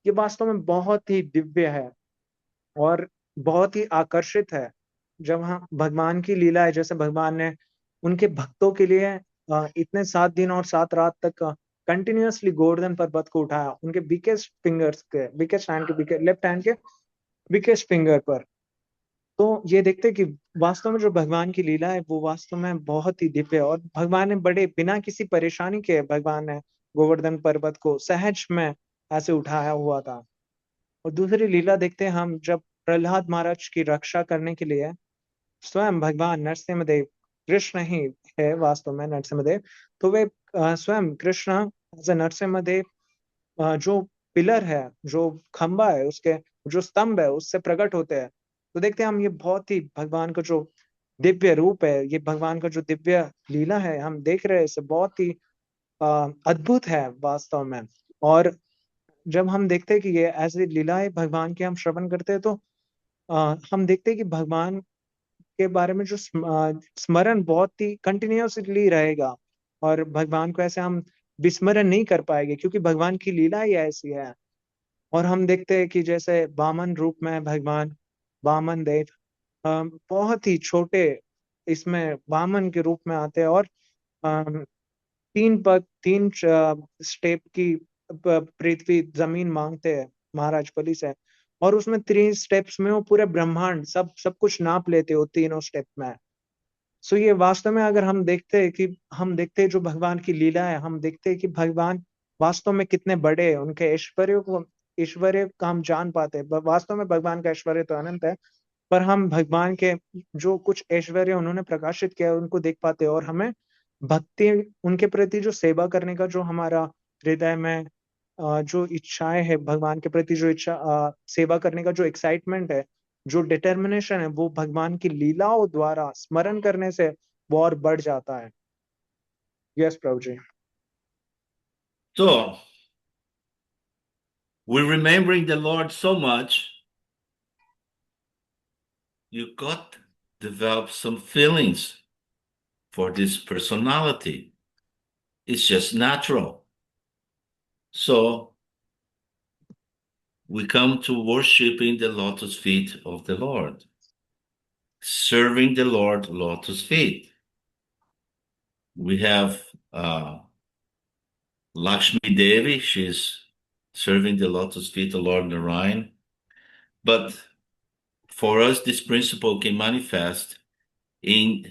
ये वास्तव में बहुत ही दिव्य है और बहुत ही आकर्षित है। जब हम भगवान की लीला है, जैसे भगवान ने उनके भक्तों के लिए इतने 7 दिन और 7 रात तक कंटिन्यूअसली गोवर्धन पर्वत को उठाया, उनके बिकेस्ट फिंगर्स के, बिकेस्ट हैंड के, लेफ्ट हैंड के बिकेस्ट फिंगर पर। तो ये देखते हैं कि वास्तव में जो भगवान की लीला है वो वास्तव में बहुत ही दिव्य है, और भगवान ने बड़े बिना किसी परेशानी के भगवान ने गोवर्धन पर्वत को सहज में ऐसे उठाया हुआ था। और दूसरी लीला देखते हैं हम, जब प्रहलाद महाराज की रक्षा करने के लिए स्वयं भगवान नरसिंहदेव, कृष्ण ही है वास्तव में नरसिंहदेव, तो वे स्वयं कृष्ण एज नरसिंहदेव जो पिलर है, जो खंबा है, उसके जो स्तंभ है उससे प्रकट होते हैं। तो देखते हैं हम ये बहुत ही भगवान का जो दिव्य रूप है, ये भगवान का जो दिव्य लीला है हम देख रहे हैं, इसे बहुत ही अद्भुत है वास्तव में। और जब हम देखते हैं कि ये ऐसी लीलाएं भगवान की हम श्रवण करते हैं तो हम देखते हैं कि भगवान के बारे में जो स्मरण बहुत ही कंटिन्यूअसली रहेगा, और भगवान को ऐसे हम विस्मरण नहीं कर पाएंगे क्योंकि भगवान की लीला ही ऐसी है। और हम देखते हैं कि जैसे वामन रूप में भगवान वामन देव बहुत ही छोटे इसमें वामन के रूप में आते हैं, और अ, 3 पग 3 स्टेप की पृथ्वी जमीन मांगते हैं महाराज बलि से, और उसमें 3 स्टेप्स में वो पूरे ब्रह्मांड सब कुछ नाप लेते हो तीनों स्टेप में। सो ये वास्तव में अगर हम देखते हैं कि हम देखते हैं जो भगवान की लीला है, हम देखते हैं कि भगवान वास्तव में कितने बड़े हैं, उनके ऐश्वर्य का हम जान पाते हैं। वास्तव में भगवान का ऐश्वर्य तो अनंत है, पर हम भगवान के जो कुछ ऐश्वर्य उन्होंने प्रकाशित किया है उनको देख पाते हैं, और हमें भक्ति, उनके प्रति जो सेवा करने का जो हमारा हृदय में जो इच्छाएं है भगवान के प्रति, जो इच्छा सेवा करने का जो एक्साइटमेंट है, जो डिटर्मिनेशन है, वो भगवान की लीलाओं द्वारा स्मरण करने से वो और बढ़ जाता है। यस प्रभु जी। So we're remembering the Lord so much, you got develop some feelings for this personality. It's just natural. So we come to worshiping the lotus feet of the Lord, serving the Lord lotus feet. We have Lakshmi Devi, she's serving the lotus feet of Lord Narayan. But for us, this principle can manifest in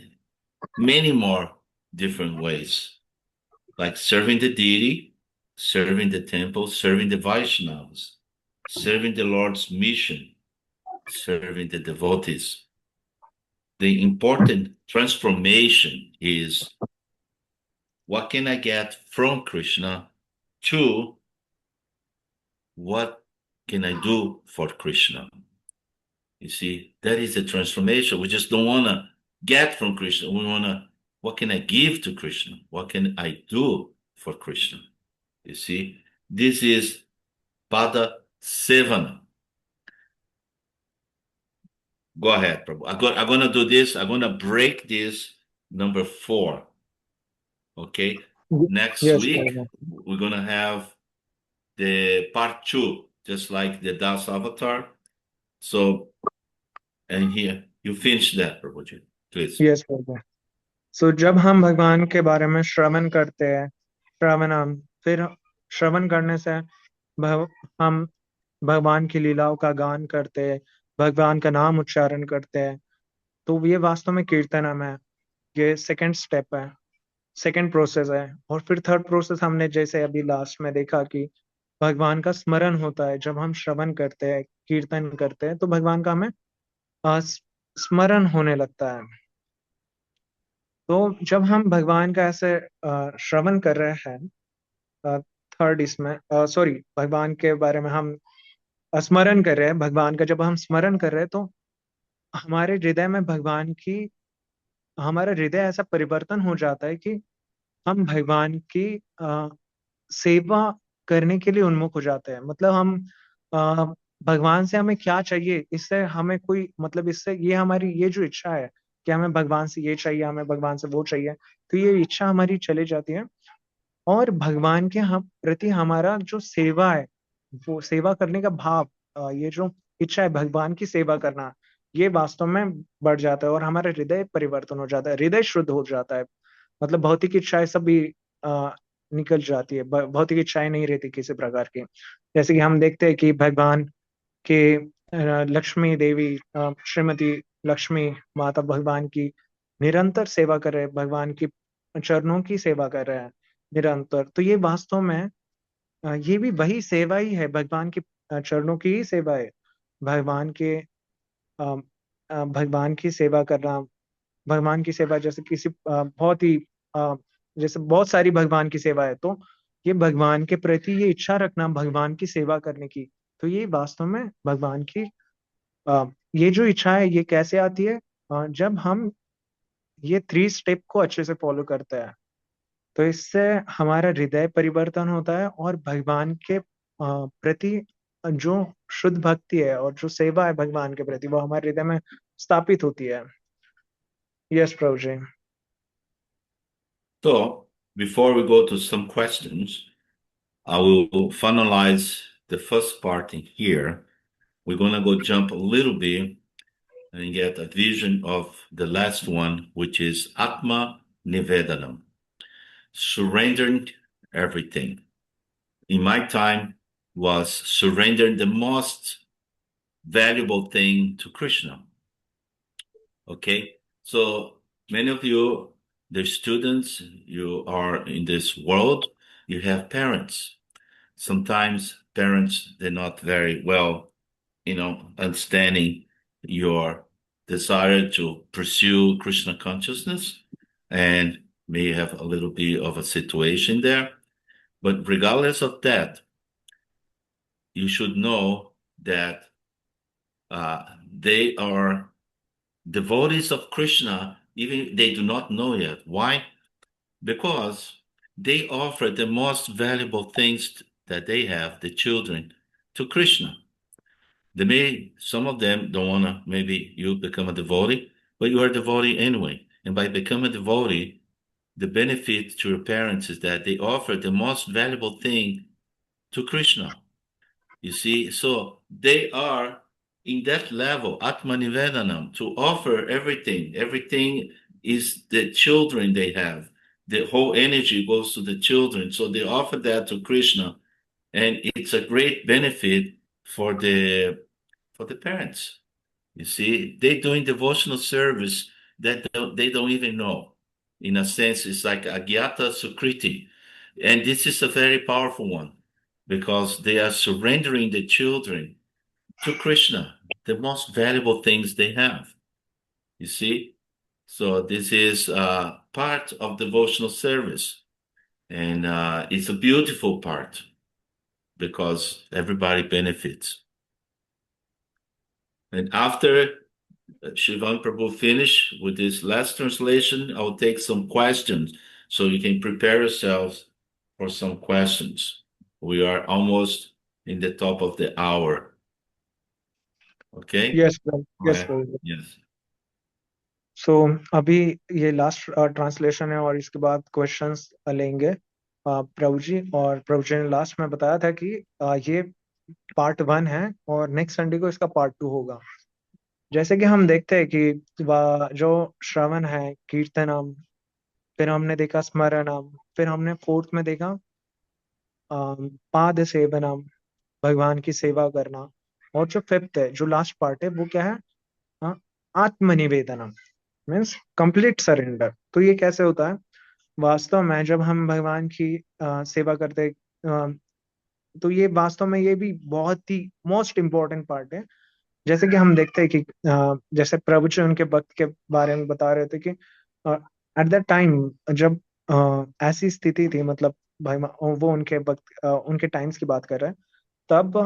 many more different ways, like serving the deity, serving the temple, serving the Vaishnavas, serving the Lord's mission, serving the devotees. The important transformation is what can I get from Krishna to what can I do for Krishna? You see, that is the transformation. We just don't want to get from Krishna. We want to, what can I give to Krishna? What can I do for Krishna? You see, this is Pada Sevana. Go ahead, Prabhu. I'm going to do this. I'm going to break this number 4. Okay. Next yes week, Prabhu. we're going to have the part 2, just like the Dāsa avatar. So, and here, you finish that, Prabhuji, please. Yes Prabhu. So जब हम भगवान के बारे में श्रवण करते हैं, श्रवणम, फिर श्रवण करने से हम भगवान की लीलाओं का गान करते हैं, भगवान का नाम उच्चारण करते हैं, तो ये वास्तव में कीर्तनम है। ये सेकंड स्टेप है, सेकंड प्रोसेस है। और फिर थर्ड प्रोसेस हमने जैसे अभी लास्ट में देखा कि भगवान का स्मरण होता है। जब हम श्रवण करते हैं, कीर्तन करते हैं, तो भगवान का हमें स्मरण होने लगता है। तो जब हम भगवान का ऐसे श्रवण कर रहे हैं, थर्ड इसमें सॉरी, भगवान के बारे में हम स्मरण कर रहे हैं, भगवान का जब हम स्मरण कर रहे हैं, तो हमारे हृदय में भगवान की, हमारा हृदय ऐसा परिवर्तन हो जाता है कि हम भगवान की सेवा करने के लिए उन्मुख हो जाते हैं। मतलब हम अ, भगवान से हमें क्या चाहिए, इससे हमें कोई मतलब, इससे ये हमारी ये जो इच्छा है कि हमें भगवान से ये चाहिए, हमें भगवान से वो चाहिए, तो ये इच्छा हमारी चली जाती है। और भगवान के हम प्रति हमारा जो सेवा है, वो सेवा करने का भाव, ये जो इच्छा है भगवान की सेवा करना, ये वास्तव में बढ़ जाता है और हमारा हृदय परिवर्तन हो जाता है, हृदय शुद्ध हो जाता है। मतलब भौतिक इच्छाएं सब भी आ, निकल जाती है, भौतिक इच्छाएं नहीं रहती किसी प्रकार की। जैसे कि हम देखते हैं कि भगवान के लक्ष्मी देवी, श्रीमती लक्ष्मी माता भगवान की निरंतर सेवा कर रहे हैं, भगवान की चरणों की सेवा कर रहे हैं निरंतर। तो ये वास्तव में ये भी वही सेवा ही है, भगवान के चरणों की ही सेवा है। भगवान के भगवान की सेवा करना, भगवान की सेवा जैसे किसी बहुत ही जैसे बहुत सारी भगवान की सेवा है, तो ये भगवान के प्रति ये इच्छा रखना भगवान की सेवा करने की, तो ये वास्तव में भगवान की ये जो इच्छा है, ये कैसे आती है? जब हम ये थ्री स्टेप को अच्छे से फॉलो करते हैं, तो इससे हमारा हृदय परिवर्तन होता है और भगवान के प्रति जो शुद्ध भक्ति है और जो सेवा है भगवान के प्रति, वो हमारे हृदय में स्थापित होती है। यस प्रभु जी। So, before we go to some questions, I will finalize the first part in here. We're going to go jump a little bit and get a vision of the last one, which is Atma Nivedanam, surrendering everything. In my time, was surrendering the most valuable thing to Krishna. Okay, so many of you, the students, you are in this world, you have parents. Sometimes parents, they're not very well, understanding your desire to pursue Krishna consciousness and may have a little bit of a situation there. But regardless of that, you should know that they are devotees of Krishna, even they do not know yet. Why? Because they offer the most valuable things that they have, the children, to Krishna. Some of them don't want to, maybe you become a devotee, but you are a devotee anyway. And by becoming a devotee, the benefit to your parents is that they offer the most valuable thing to Krishna. You see, so they are in that level, Atmanivedanam, to offer everything. Everything is the children they have. The whole energy goes to the children. So they offer that to Krishna. And it's a great benefit for the parents. You see, they're doing devotional service that they don't even know. In a sense, it's like Agyata Sukriti. And this is a very powerful one because they are surrendering the children to Krishna, the most valuable things they have. You see? So this is part of devotional service. And it's a beautiful part because everybody benefits. And after Shivan Prabhu finish with this last translation, I'll take some questions so you can prepare yourselves for some questions. We are almost in the top of the hour. Okay? Yes Prabhu, Go yes ahead. Prabhu. Yes. सो अभी ये last translation है और इसके बाद questions लेंगे प्रभु जी। और प्रभु जी ने last में बताया था कि ये पार्ट 1 है और नेक्स्ट संडे को इसका पार्ट 2 होगा। जैसे कि हम देखते हैं कि जो श्रवण है, कीर्तनम, फिर हमने देखा स्मरणम, फिर हमने फोर्थ में देखा पाद सेवनम, भगवान की सेवा करना। और जो फिफ्थ है, जो लास्ट पार्ट है, वो क्या है? आत्मनिवेदनम। Means complete surrender. तो ये कैसे होता है वास्तव में जब हम भगवान की सेवा करते तो ये वास्तव में ये भी बहुत ही मोस्ट इम्पोर्टेंट पार्ट है। जैसे कि हम देखते हैं कि जैसे प्रभु जी उनके भक्त के बारे में बता रहे थे कि एट दैट टाइम जब ऐसी स्थिति थी, मतलब भाई वो उनके भक्त उनके टाइम्स की बात कर रहे हैं, तब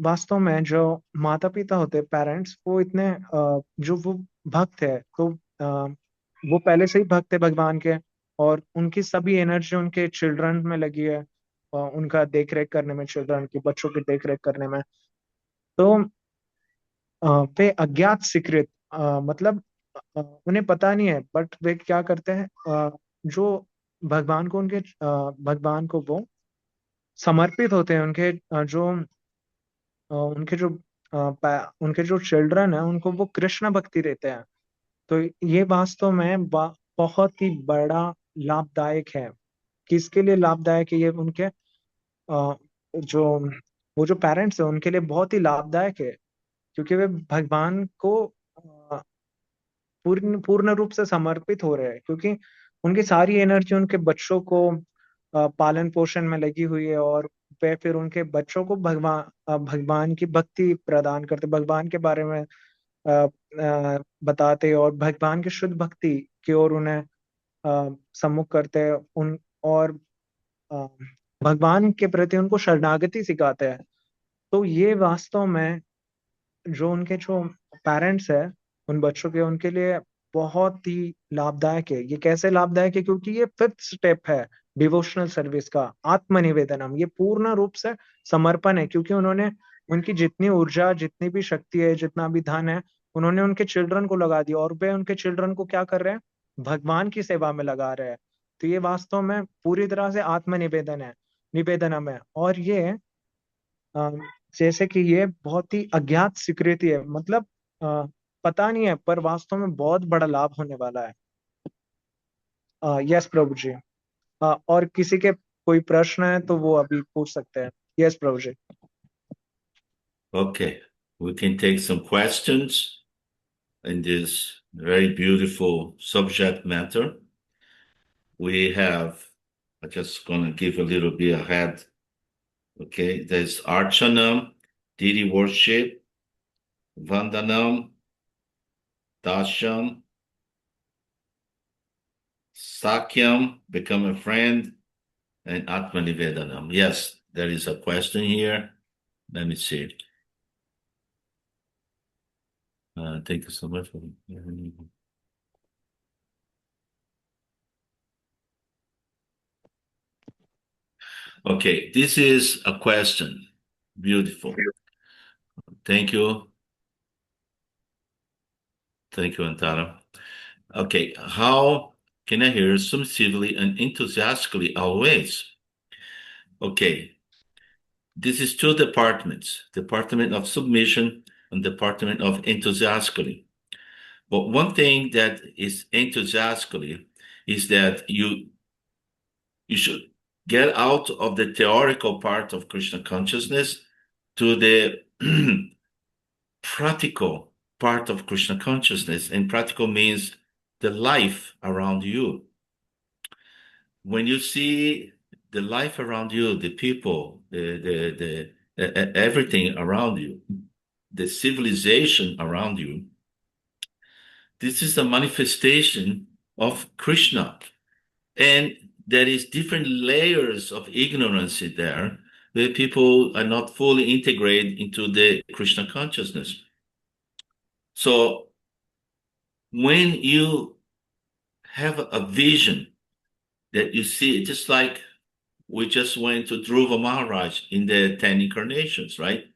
वास्तव में जो माता पिता होते पेरेंट्स वो इतने जो वो भक्त है, तो वो पहले से ही भक्त है भगवान के, और उनकी सभी एनर्जी उनके चिल्ड्रन में लगी है, उनका देख रेख करने में, चिल्ड्रन की बच्चों की देख रेख करने में। तो वे अज्ञात स्वीकृत मतलब उन्हें पता नहीं है, बट वे क्या करते हैं, जो भगवान को भगवान को वो समर्पित होते हैं। उनके जो चिल्ड्रन है उनको वो कृष्ण भक्ति देते हैं। तो ये वास्तव में बहुत ही बड़ा लाभदायक है। किसके लिए लाभदायक है? ये उनके जो वो जो पेरेंट्स है उनके लिए बहुत ही लाभदायक है, क्योंकि वे भगवान को पूर्ण पूर्ण रूप से समर्पित हो रहे हैं, क्योंकि उनकी सारी एनर्जी उनके बच्चों को पालन पोषण में लगी हुई है, और वे फिर उनके बच्चों को भगवान की भक्ति प्रदान करते, भगवान के बारे में बताते, और भगवान की शुद्ध भक्ति की ओर उन्हें सम्मुख करते हैं। उन और अ, भगवान के प्रति उनको शरणागति सिखाते हैं। तो ये वास्तव में जो पेरेंट्स है उन बच्चों के, उनके लिए बहुत ही लाभदायक है। ये कैसे लाभदायक है? क्योंकि ये फिफ्थ स्टेप है डिवोशनल सर्विस का, आत्मनिवेदनम। ये पूर्ण रूप से समर्पण है, क्योंकि उन्होंने उनकी जितनी ऊर्जा, जितनी भी शक्ति है, जितना भी धन है, उन्होंने उनके चिल्ड्रन को लगा दिया, और वे उनके चिल्ड्रन को क्या कर रहे हैं? भगवान की सेवा में लगा रहे हैं। तो ये वास्तव में पूरी तरह से निवेदनम है। और ये अ, जैसे कि ये बहुत ही अज्ञात स्वीकृति है, मतलब पता नहीं है, पर वास्तव में बहुत बड़ा लाभ होने वाला है। यस प्रभु जी। और किसी के कोई प्रश्न है तो वो अभी पूछ सकते हैं। यस प्रभु जी। Okay, we can take some questions in this very beautiful subject matter. I'm just going to give a little bit ahead. Okay, there's Archanam, deity worship, Vandanam, Dasham, Sakyam, become a friend, and Atmanivedanam. Yes, there is a question here. Let me see. Thank you so much for. Okay, this is a question. Beautiful. Thank you. Thank you, Antara. Okay, how can I hear submissively and enthusiastically always? Okay, this is two departments, Department of Submission and Department of Enthusiastically. But one thing that is enthusiastically is that you should get out of the theoretical part of Krishna consciousness to the practical part of Krishna consciousness. And practical means the life around you. When you see the life around you, the people, everything around you, the civilization around you, this is a manifestation of Krishna. And there is different layers of ignorance there where people are not fully integrated into the Krishna consciousness. So when you have a vision that you see, just like we just went to Dhruva Maharaj in the 10 incarnations, right?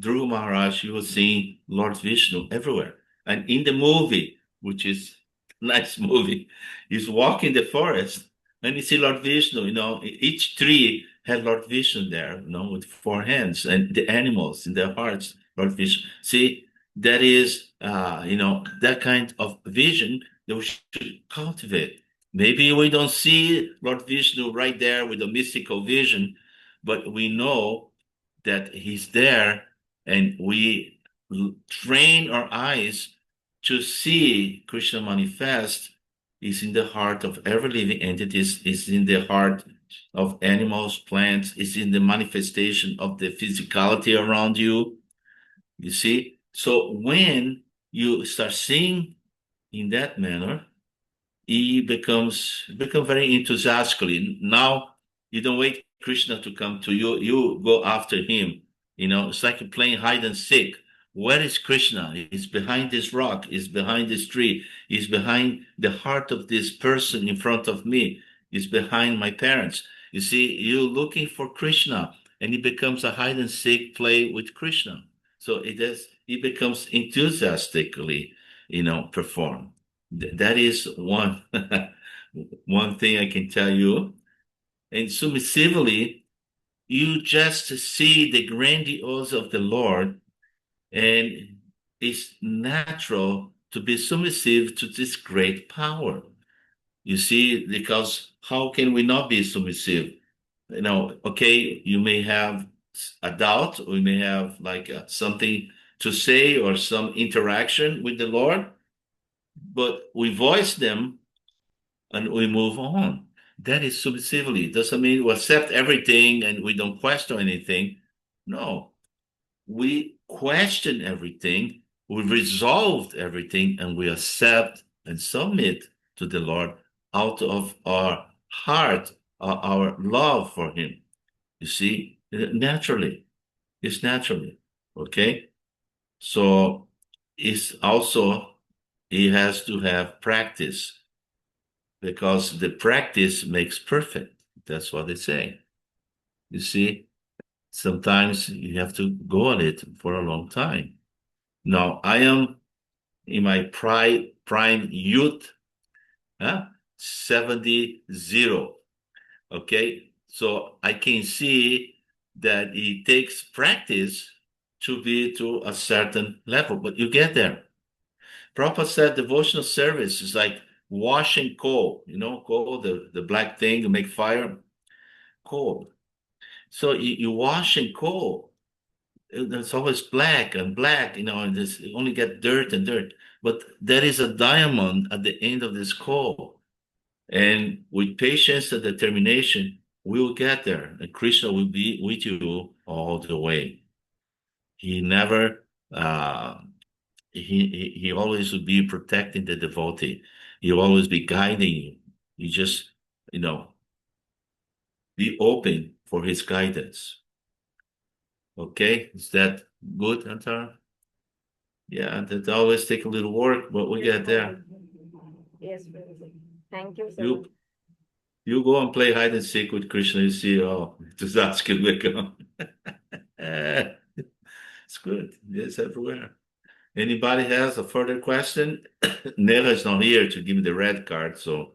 Dhruva Maharaj, you will see Lord Vishnu everywhere. And in the movie, which is a nice movie, he's walking the forest and you see Lord Vishnu, each tree had Lord Vishnu there, with four hands, and the animals in their hearts, Lord Vishnu. See, that is, that kind of vision that we should cultivate. Maybe we don't see Lord Vishnu right there with a mystical vision, but we know that he's there, and we train our eyes to see Krishna manifest is in the heart of every living entity, is in the heart of animals, plants, is in the manifestation of the physicality around you. You see? So when you start seeing in that manner, he become very enthusiastically. Now you don't wait Krishna to come to you, you go after him. It's like playing hide and seek. Where is Krishna? He's behind this rock, he's behind this tree, he's behind the heart of this person in front of me, he's behind my parents. You see, you're looking for Krishna, and it becomes a hide and seek play with Krishna. So it becomes enthusiastically, performed. That is one one thing I can tell you. And submissively, you just see the grandiose of the Lord, and it's natural to be submissive to this great power. You see, because how can we not be submissive? Okay, you may have a doubt, or you may have like something to say or some interaction with the Lord, but we voice them and we move on. That is submissively. Doesn't mean we accept everything and we don't question anything. No, we question everything, we resolve everything, and we accept and submit to the Lord out of our heart, our love for Him. You see, naturally, it's naturally. Okay? So it's also, he has to have practice, because the practice makes perfect. That's what they say. You see, sometimes you have to go on it for a long time. Now, I am in my prime youth, 70. Okay, so I can see that it takes practice to be to a certain level, but you get there. Prabhupada said devotional service is like washing coal, coal, the black thing to make fire, coal. So you washing coal, it's always black and black, and you only get dirt and dirt. But there is a diamond at the end of this coal. And with patience and determination, we will get there. And Krishna will be with you all the way. He never he always will be protecting the devotee. He'll always be guiding you. You just, be open for his guidance. Okay? Is that good, Antar? Yeah, that always take a little work, but we get there. Yes, thank you, sir. You go and play hide and seek with Krishna, you see, just ask him to come. It's good. Yes, everywhere. Anybody has a further question? Neva is not here to give me the red card, so.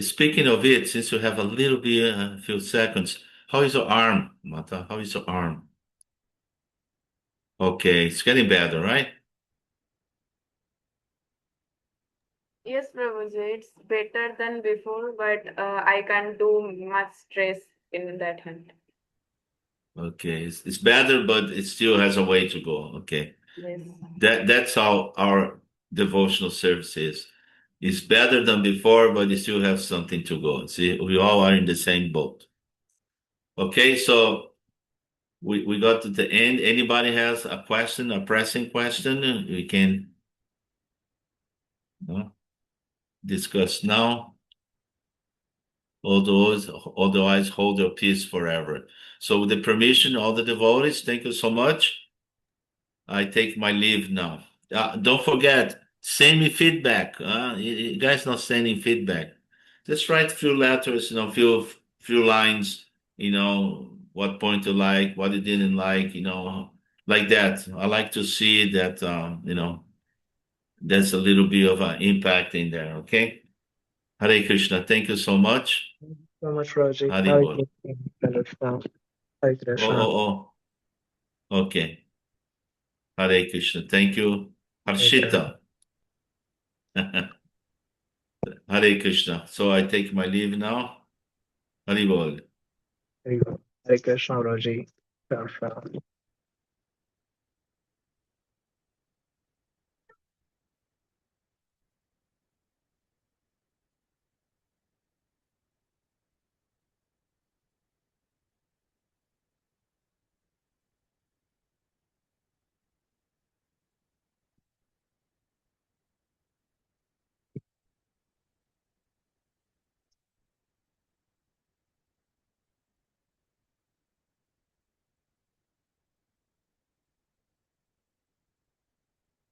Speaking of it, since you have a little bit, a few seconds, how is your arm, Mata? How is your arm? Okay, it's getting better, right? Yes, Prabhuji, it's better than before, but I can't do much stress in that hand. Okay, it's better, but it still has a way to go. Okay. Yes. That's how our devotional service is. It's better than before, but you still have something to go. See, we all are in the same boat. Okay, so we got to the end. Anybody has a question, a pressing question, we can discuss now. Otherwise, hold your peace forever. So with the permission of all the devotees, thank you so much. I take my leave now. Don't forget, send me feedback. You guys not sending feedback. Just write a few letters, few lines, what point you like, what you didn't like, like that. I like to see that, there's a little bit of an impact in there, okay? Hare Krishna, thank you so much. Thank you so much, Roji. Hare Hare Bol. Krishna. Hare Krishna. Okay. Hare Krishna, thank you. Harshita. Hare Krishna. So I take my leave now. Hare Bol. Hare Krishna, Roji. Ciao, ciao.